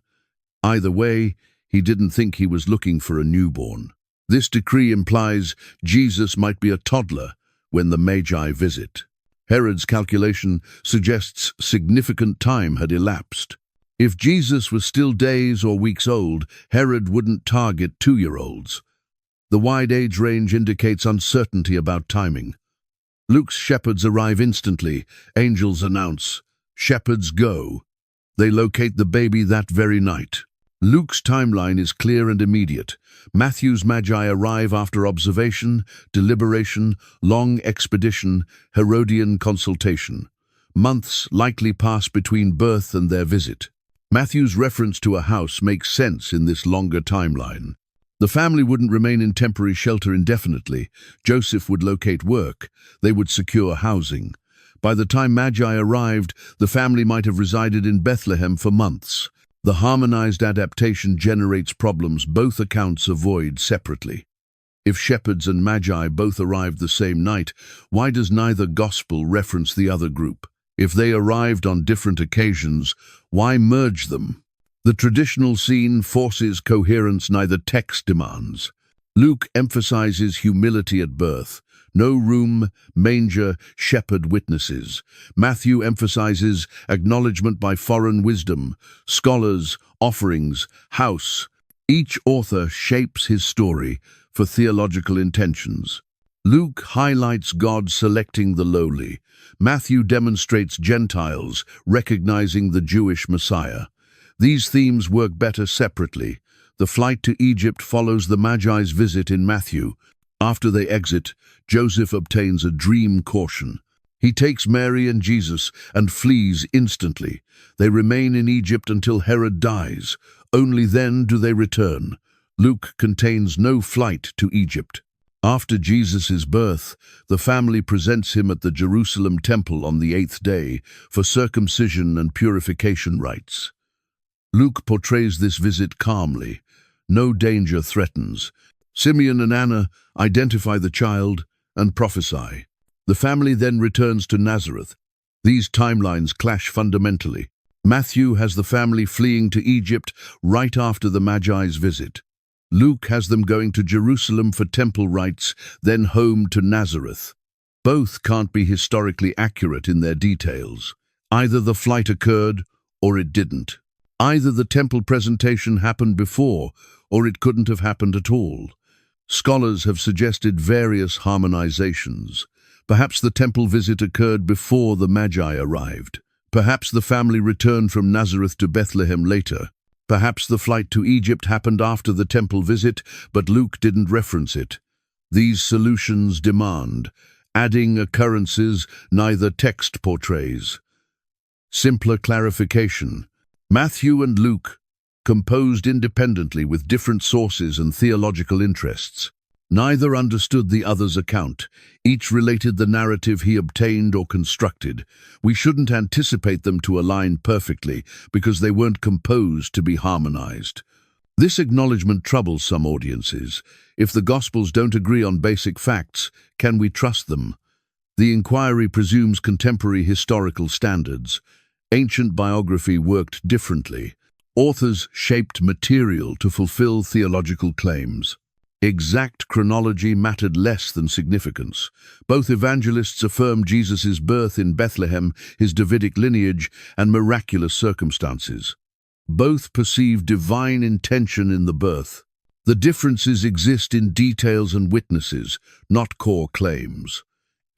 Either way, he didn't think he was looking for a newborn. This decree implies Jesus might be a toddler when the Magi visit. Herod's calculation suggests significant time had elapsed. If Jesus was still days or weeks old, Herod wouldn't target 2-year-olds. The wide age range indicates uncertainty about timing. Luke's shepherds arrive instantly. Angels announce, "Shepherds go." They locate the baby that very night. Luke's timeline is clear and immediate. Matthew's Magi arrive after observation, deliberation, long expedition, Herodian consultation. Months likely pass between birth and their visit. Matthew's reference to a house makes sense in this longer timeline. The family wouldn't remain in temporary shelter indefinitely. Joseph would locate work. They would secure housing. By the time Magi arrived, the family might have resided in Bethlehem for months. The harmonized adaptation generates problems both accounts avoid separately. If shepherds and Magi both arrived the same night, why does neither gospel reference the other group? If they arrived on different occasions, why merge them? The traditional scene forces coherence neither text demands. Luke emphasizes humility at birth. No room, manger, shepherd witnesses. Matthew emphasizes acknowledgement by foreign wisdom, scholars, offerings, house. Each author shapes his story for theological intentions. Luke highlights God selecting the lowly. Matthew demonstrates Gentiles recognizing the Jewish Messiah. These themes work better separately. The flight to Egypt follows the Magi's visit in Matthew. After they exit, Joseph obtains a dream caution. He takes Mary and Jesus and flees instantly. They remain in Egypt until Herod dies. Only then do they return. Luke contains no flight to Egypt. After Jesus' birth, the family presents him at the Jerusalem temple on the 8th day for circumcision and purification rites. Luke portrays this visit calmly. No danger threatens. Simeon and Anna identify the child and prophesy. The family then returns to Nazareth. These timelines clash fundamentally. Matthew has the family fleeing to Egypt right after the Magi's visit. Luke has them going to Jerusalem for temple rites, then home to Nazareth. Both can't be historically accurate in their details. Either the flight occurred, or it didn't. Either the temple presentation happened before, or it couldn't have happened at all. Scholars have suggested various harmonizations. Perhaps the temple visit occurred before the Magi arrived. Perhaps the family returned from Nazareth to Bethlehem later. Perhaps the flight to Egypt happened after the temple visit, but Luke didn't reference it. These solutions demand adding occurrences neither text portrays. Simpler clarification. Matthew and Luke, composed independently with different sources and theological interests. Neither understood the other's account. Each related the narrative he obtained or constructed. We shouldn't anticipate them to align perfectly because they weren't composed to be harmonized. This acknowledgement troubles some audiences. If the Gospels don't agree on basic facts, can we trust them? The inquiry presumes contemporary historical standards. Ancient biography worked differently. Authors shaped material to fulfill theological claims. Exact chronology mattered less than significance. Both evangelists affirm Jesus' birth in Bethlehem, his Davidic lineage, and miraculous circumstances. Both perceive divine intention in the birth. The differences exist in details and witnesses, not core claims.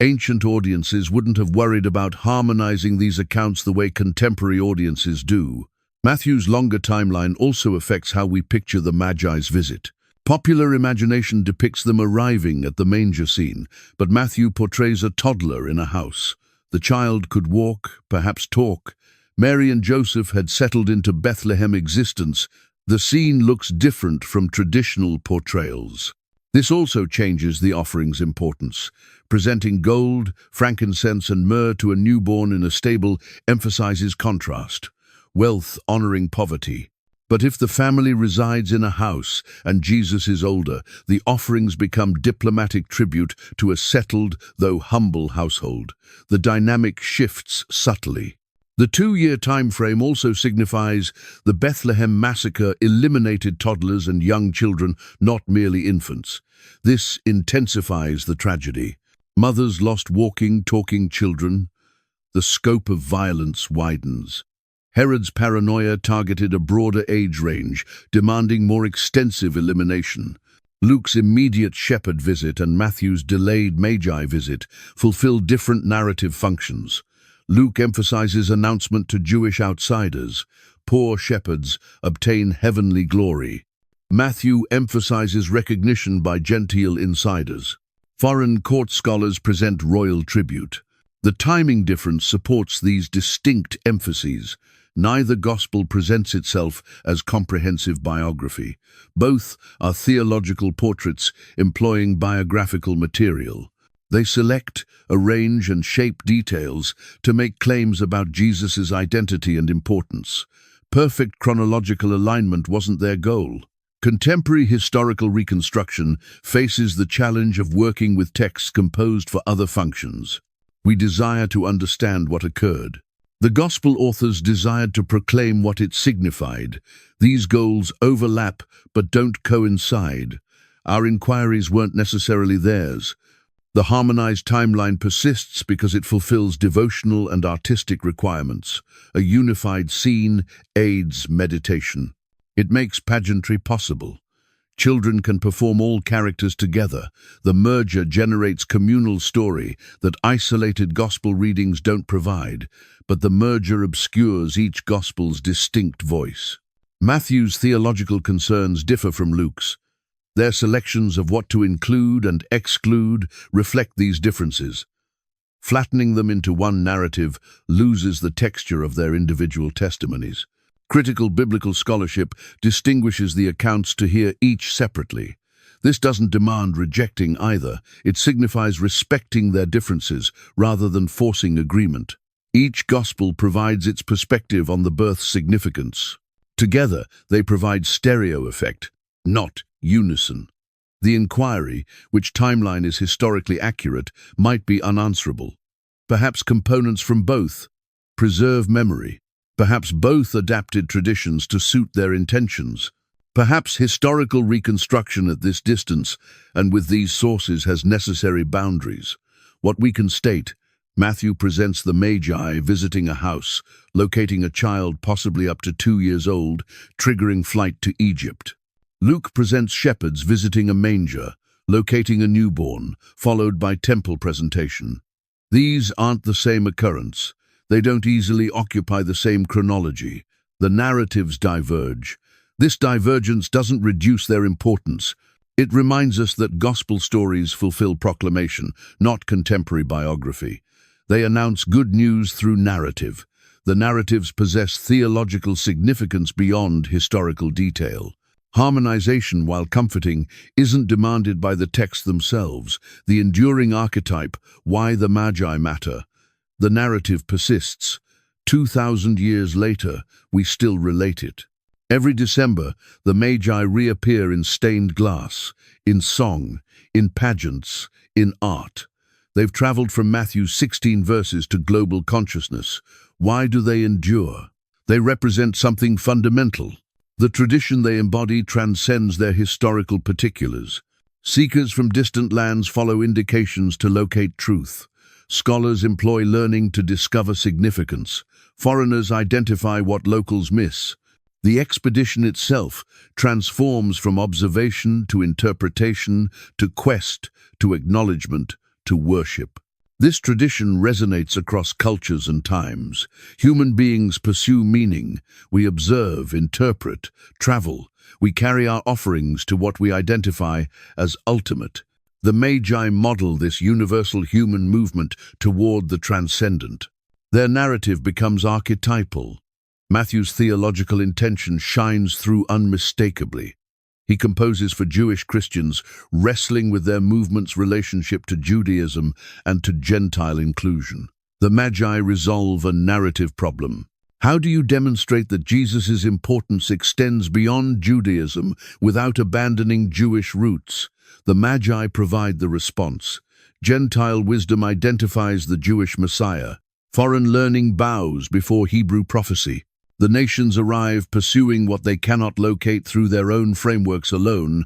Ancient audiences wouldn't have worried about harmonizing these accounts the way contemporary audiences do. Matthew's longer timeline also affects how we picture the Magi's visit. Popular imagination depicts them arriving at the manger scene, but Matthew portrays a toddler in a house. The child could walk, perhaps talk. Mary and Joseph had settled into Bethlehem existence. The scene looks different from traditional portrayals. This also changes the offering's importance. Presenting gold, frankincense, and myrrh to a newborn in a stable emphasizes contrast. Wealth honoring poverty. But if the family resides in a house and Jesus is older, the offerings become diplomatic tribute to a settled, though humble household. The dynamic shifts subtly. The 2-year time frame also signifies the Bethlehem massacre eliminated toddlers and young children, not merely infants. This intensifies the tragedy. Mothers lost walking, talking children. The scope of violence widens. Herod's paranoia targeted a broader age range, demanding more extensive elimination. Luke's immediate shepherd visit and Matthew's delayed Magi visit fulfill different narrative functions. Luke emphasizes announcement to Jewish outsiders. Poor shepherds obtain heavenly glory. Matthew emphasizes recognition by Gentile insiders. Foreign court scholars present royal tribute. The timing difference supports these distinct emphases. Neither gospel presents itself as comprehensive biography. Both are theological portraits employing biographical material. They select, arrange, and shape details to make claims about Jesus' identity and importance. Perfect chronological alignment wasn't their goal. Contemporary historical reconstruction faces the challenge of working with texts composed for other functions. We desire to understand what occurred. The Gospel authors desired to proclaim what it signified. These goals overlap but don't coincide. Our inquiries weren't necessarily theirs. The harmonized timeline persists because it fulfills devotional and artistic requirements. A unified scene aids meditation. It makes pageantry possible. Children can perform all characters together. The merger generates communal story that isolated gospel readings don't provide, but the merger obscures each gospel's distinct voice. Matthew's theological concerns differ from Luke's. Their selections of what to include and exclude reflect these differences. Flattening them into one narrative loses the texture of their individual testimonies. Critical biblical scholarship distinguishes the accounts to hear each separately. This doesn't demand rejecting either. It signifies respecting their differences rather than forcing agreement. Each gospel provides its perspective on the birth's significance. Together, they provide stereo effect, not unison. The inquiry, which timeline is historically accurate, might be unanswerable. Perhaps components from both preserve memory. Perhaps both adapted traditions to suit their intentions. Perhaps historical reconstruction at this distance and with these sources has necessary boundaries. What we can state: Matthew presents the Magi visiting a house, locating a child possibly up to 2 years old, triggering flight to Egypt. Luke presents shepherds visiting a manger, locating a newborn, followed by temple presentation. These aren't the same occurrence. They don't easily occupy the same chronology. The narratives diverge. This divergence doesn't reduce their importance. It reminds us that gospel stories fulfill proclamation, not contemporary biography. They announce good news through narrative. The narratives possess theological significance beyond historical detail. Harmonization, while comforting, isn't demanded by the texts themselves. The enduring archetype, why the Magi matter. The narrative persists. 2,000 years later, we still relate it. Every December, the Magi reappear in stained glass, in song, in pageants, in art. They've traveled from Matthew's 16 verses to global consciousness. Why do they endure? They represent something fundamental. The tradition they embody transcends their historical particulars. Seekers from distant lands follow indications to locate truth. Scholars employ learning to discover significance. Foreigners identify what locals miss. The expedition itself transforms from observation to interpretation, to quest, to acknowledgement, to worship. This tradition resonates across cultures and times. Human beings pursue meaning. We observe, interpret, travel. We carry our offerings to what we identify as ultimate. The Magi model this universal human movement toward the transcendent. Their narrative becomes archetypal. Matthew's theological intention shines through unmistakably. He composes for Jewish Christians, wrestling with their movement's relationship to Judaism and to Gentile inclusion. The Magi resolve a narrative problem. How do you demonstrate that Jesus' importance extends beyond Judaism without abandoning Jewish roots? The Magi provide the response. Gentile wisdom identifies the Jewish Messiah. Foreign learning bows before Hebrew prophecy. The nations arrive pursuing what they cannot locate through their own frameworks alone,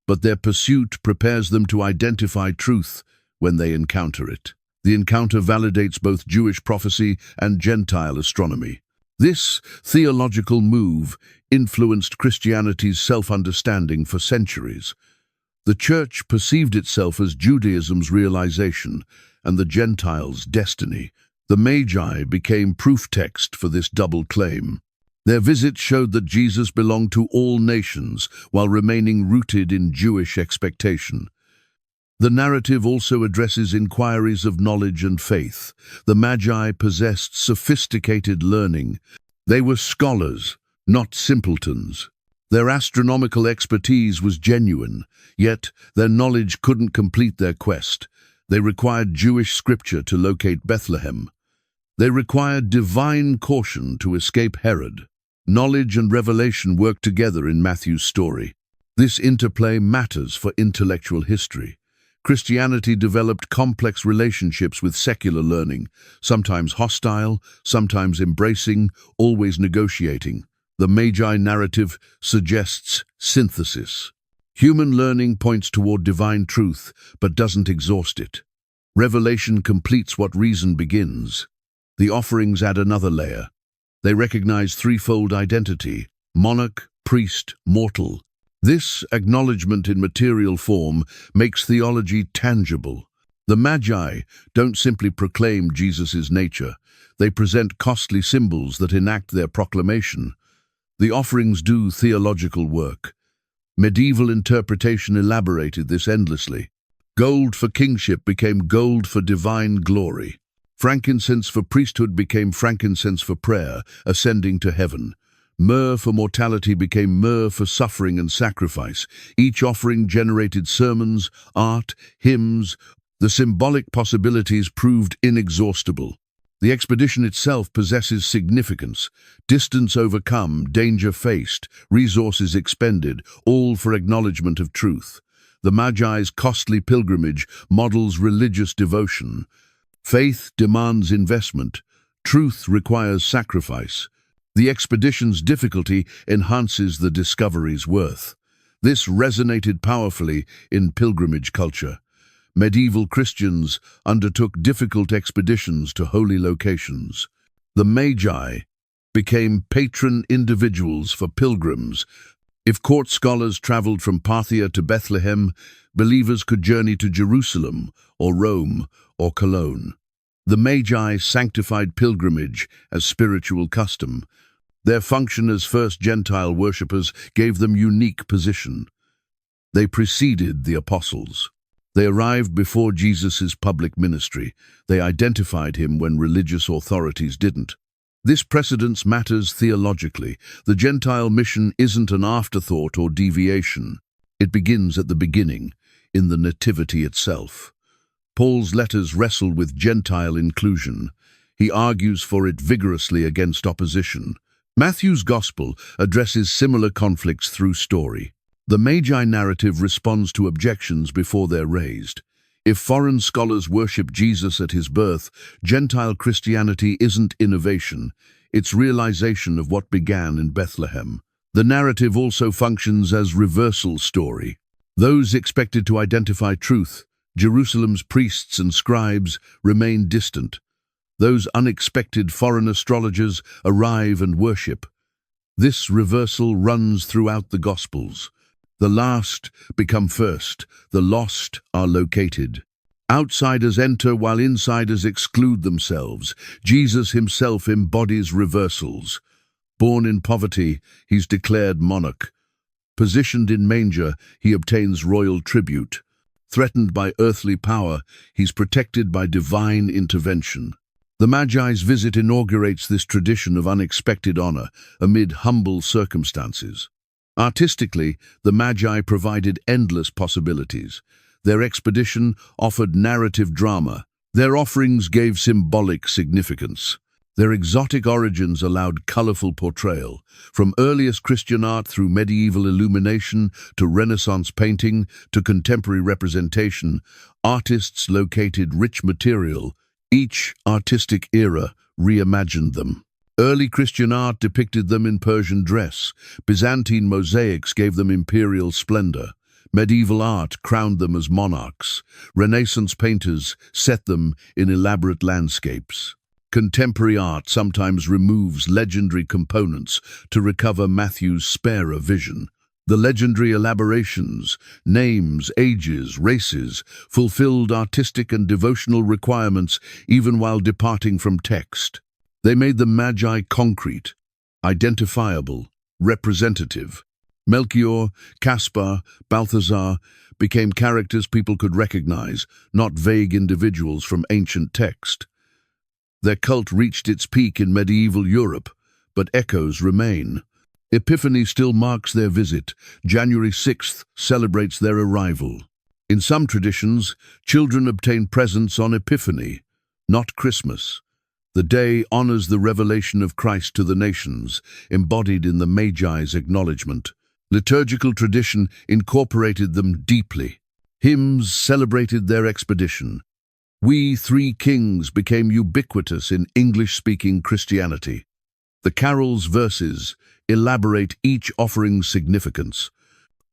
but their pursuit prepares them to identify truth when they encounter it. The encounter validates both Jewish prophecy and Gentile astronomy. This theological move influenced Christianity's self-understanding for centuries. The Church perceived itself as Judaism's realization and the Gentiles' destiny. The Magi became proof text for this double claim. Their visit showed that Jesus belonged to all nations while remaining rooted in Jewish expectation. The narrative also addresses inquiries of knowledge and faith. The Magi possessed sophisticated learning. They were scholars, not simpletons. Their astronomical expertise was genuine, yet their knowledge couldn't complete their quest. They required Jewish scripture to locate Bethlehem. They required divine caution to escape Herod. Knowledge and revelation work together in Matthew's story. This interplay matters for intellectual history. Christianity developed complex relationships with secular learning, sometimes hostile, sometimes embracing, always negotiating. The Magi narrative suggests synthesis. Human learning points toward divine truth, but doesn't exhaust it. Revelation completes what reason begins. The offerings add another layer. They recognize threefold identity: monarch, priest, mortal. This acknowledgement in material form makes theology tangible. The Magi don't simply proclaim Jesus' nature. They present costly symbols that enact their proclamation. The offerings do theological work. Medieval interpretation elaborated this endlessly. Gold for kingship became gold for divine glory. Frankincense for priesthood became frankincense for prayer, ascending to heaven. Myrrh for mortality became myrrh for suffering and sacrifice. Each offering generated sermons, art, hymns. The symbolic possibilities proved inexhaustible. The expedition itself possesses significance. Distance overcome, danger faced, resources expended, all for acknowledgement of truth. The Magi's costly pilgrimage models religious devotion. Faith demands investment. Truth requires sacrifice. The expedition's difficulty enhances the discovery's worth. This resonated powerfully in pilgrimage culture. Medieval Christians undertook difficult expeditions to holy locations. The Magi became patron individuals for pilgrims. If court scholars traveled from Parthia to Bethlehem, believers could journey to Jerusalem or Rome or Cologne. The Magi sanctified pilgrimage as spiritual custom. Their function as first Gentile worshippers gave them unique position. They preceded the apostles. They arrived before Jesus' public ministry. They identified him when religious authorities didn't. This precedence matters theologically. The Gentile mission isn't an afterthought or deviation. It begins at the beginning, in the Nativity itself. Paul's letters wrestle with Gentile inclusion. He argues for it vigorously against opposition. Matthew's Gospel addresses similar conflicts through story. The Magi narrative responds to objections before they're raised. If foreign scholars worship Jesus at his birth, Gentile Christianity isn't innovation, it's realization of what began in Bethlehem. The narrative also functions as reversal story. Those expected to identify truth, Jerusalem's priests and scribes, remain distant. Those unexpected foreign astrologers arrive and worship. This reversal runs throughout the Gospels. The last become first, the lost are located. Outsiders enter while insiders exclude themselves. Jesus himself embodies reversals. Born in poverty, he's declared monarch. Positioned in manger, he obtains royal tribute. Threatened by earthly power, he's protected by divine intervention. The Magi's visit inaugurates this tradition of unexpected honor amid humble circumstances. Artistically, the Magi provided endless possibilities. Their expedition offered narrative drama. Their offerings gave symbolic significance. Their exotic origins allowed colorful portrayal. From earliest Christian art through medieval illumination to Renaissance painting to contemporary representation, artists located rich material. Each artistic era reimagined them. Early Christian art depicted them in Persian dress. Byzantine mosaics gave them imperial splendor. Medieval art crowned them as monarchs. Renaissance painters set them in elaborate landscapes. Contemporary art sometimes removes legendary components to recover Matthew's sparer vision. The legendary elaborations, names, ages, races, fulfilled artistic and devotional requirements even while departing from text. They made the Magi concrete, identifiable, representative. Melchior, Caspar, Balthazar became characters people could recognize, not vague individuals from ancient text. Their cult reached its peak in medieval Europe, but echoes remain. Epiphany still marks their visit. January 6th celebrates their arrival. In some traditions, children obtain presents on Epiphany, not Christmas. The day honors the revelation of Christ to the nations, embodied in the Magi's acknowledgement. Liturgical tradition incorporated them deeply. Hymns celebrated their expedition. We Three Kings became ubiquitous in English-speaking Christianity. The carol's verses elaborate each offering's significance.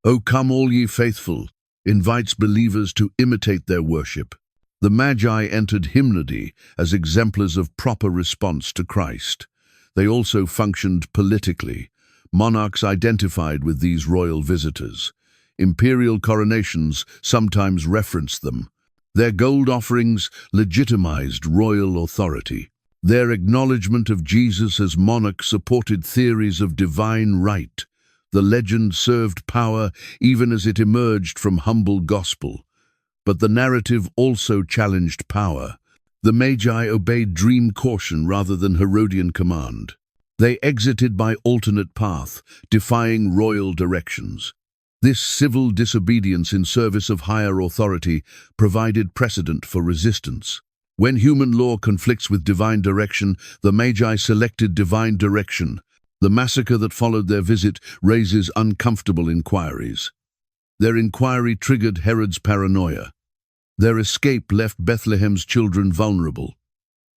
O come all ye faithful, invites believers to imitate their worship. The Magi entered hymnody as exemplars of proper response to Christ. They also functioned politically. Monarchs identified with these royal visitors. Imperial coronations sometimes referenced them. Their gold offerings legitimized royal authority. Their acknowledgement of Jesus as monarch supported theories of divine right. The legend served power even as it emerged from humble gospel. But the narrative also challenged power. The Magi obeyed dream caution rather than Herodian command. They exited by alternate path, defying royal directions. This civil disobedience in service of higher authority provided precedent for resistance. When human law conflicts with divine direction, the Magi selected divine direction. The massacre that followed their visit raises uncomfortable inquiries. Their inquiry triggered Herod's paranoia. Their escape left Bethlehem's children vulnerable.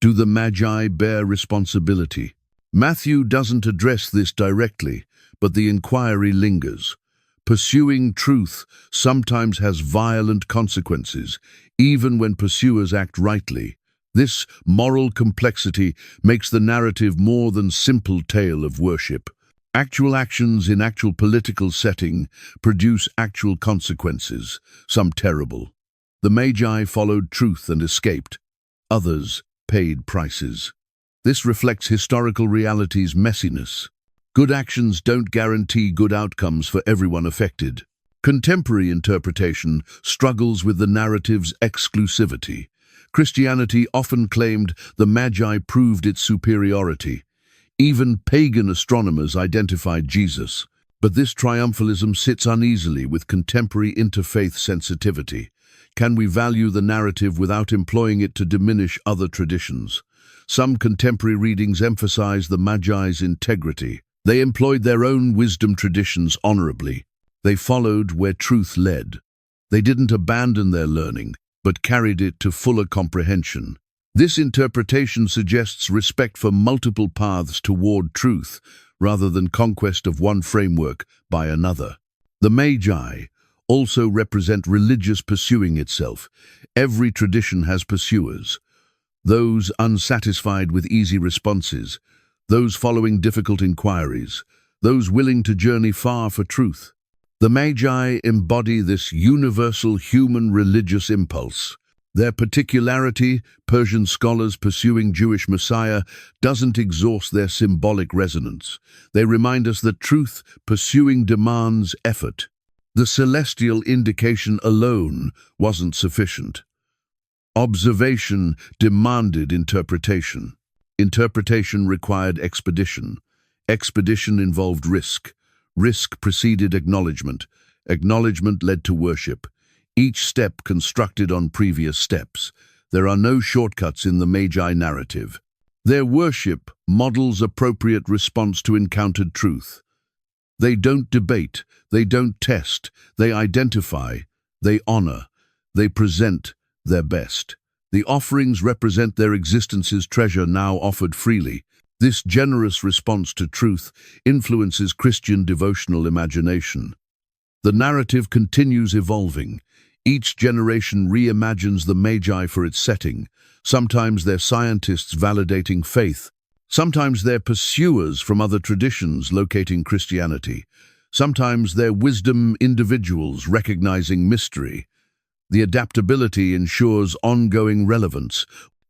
Do the Magi bear responsibility? Matthew doesn't address this directly, but the inquiry lingers. Pursuing truth sometimes has violent consequences, even when pursuers act rightly. This moral complexity makes the narrative more than simple tale of worship. Actual actions in actual political setting produce actual consequences, some terrible. The Magi followed truth and escaped. Others paid prices. This reflects historical reality's messiness. Good actions don't guarantee good outcomes for everyone affected. Contemporary interpretation struggles with the narrative's exclusivity. Christianity often claimed the Magi proved its superiority. Even pagan astronomers identified Jesus. But this triumphalism sits uneasily with contemporary interfaith sensitivity. Can we value the narrative without employing it to diminish other traditions? Some contemporary readings emphasize the Magi's integrity. They employed their own wisdom traditions honorably. They followed where truth led. They didn't abandon their learning, but carried it to fuller comprehension. This interpretation suggests respect for multiple paths toward truth, rather than conquest of one framework by another. The Magi also represent religious pursuing itself. Every tradition has pursuers. Those unsatisfied with easy responses, those following difficult inquiries, those willing to journey far for truth. The Magi embody this universal human religious impulse. Their particularity, Persian scholars pursuing Jewish Messiah, doesn't exhaust their symbolic resonance. They remind us that truth pursuing demands effort. The celestial indication alone wasn't sufficient. Observation demanded interpretation. Interpretation required expedition. Expedition involved risk. Risk preceded acknowledgement. Acknowledgement led to worship. Each step constructed on previous steps. There are no shortcuts in the Magi narrative. Their worship models appropriate response to encountered truth. They don't debate, they don't test, they identify, they honor, they present their best. The offerings represent their existence's treasure now offered freely. This generous response to truth influences Christian devotional imagination. The narrative continues evolving. Each generation reimagines the Magi for its setting. Sometimes they're scientists validating faith. Sometimes they're pursuers from other traditions locating Christianity. Sometimes they're wisdom individuals recognizing mystery. The adaptability ensures ongoing relevance,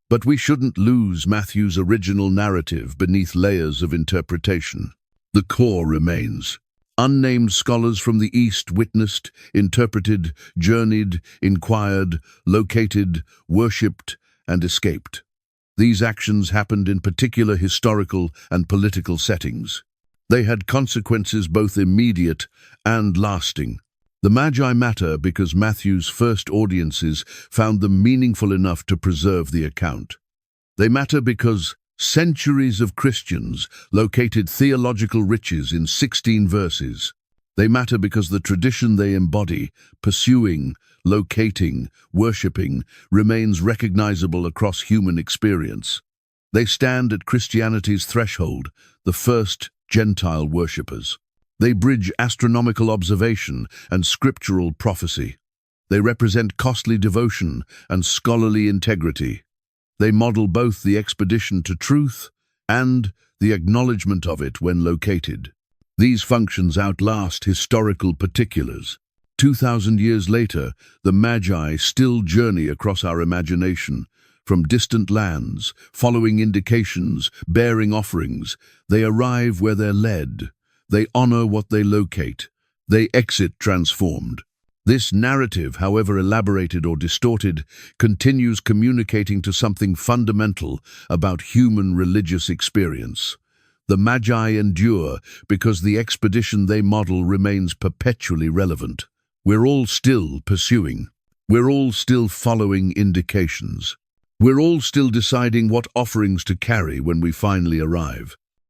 but we shouldn't lose Matthew's original narrative beneath layers of interpretation. The core remains. Unnamed scholars from the East witnessed, interpreted, journeyed, inquired, located, worshipped, and escaped. These actions happened in particular historical and political settings. They had consequences both immediate and lasting. The Magi matter because Matthew's first audiences found them meaningful enough to preserve the account. They matter because centuries of Christians located theological riches in 16 verses. They matter because the tradition they embody, pursuing, locating, worshipping, remains recognizable across human experience. They stand at Christianity's threshold, the first Gentile worshippers. They bridge astronomical observation and scriptural prophecy. They represent costly devotion and scholarly integrity. They model both the expedition to truth and the acknowledgement of it when located. These functions outlast historical particulars. 2,000 years later, the Magi still journey across our imagination. From distant lands, following indications, bearing offerings, they arrive where they're led. They honor what they locate. They exit transformed. This narrative, however elaborated or distorted, continues communicating to something fundamental about human religious experience. The Magi endure because the expedition they model remains perpetually relevant. We're all still pursuing. We're all still following indications. We're all still deciding what offerings to carry when we finally arrive.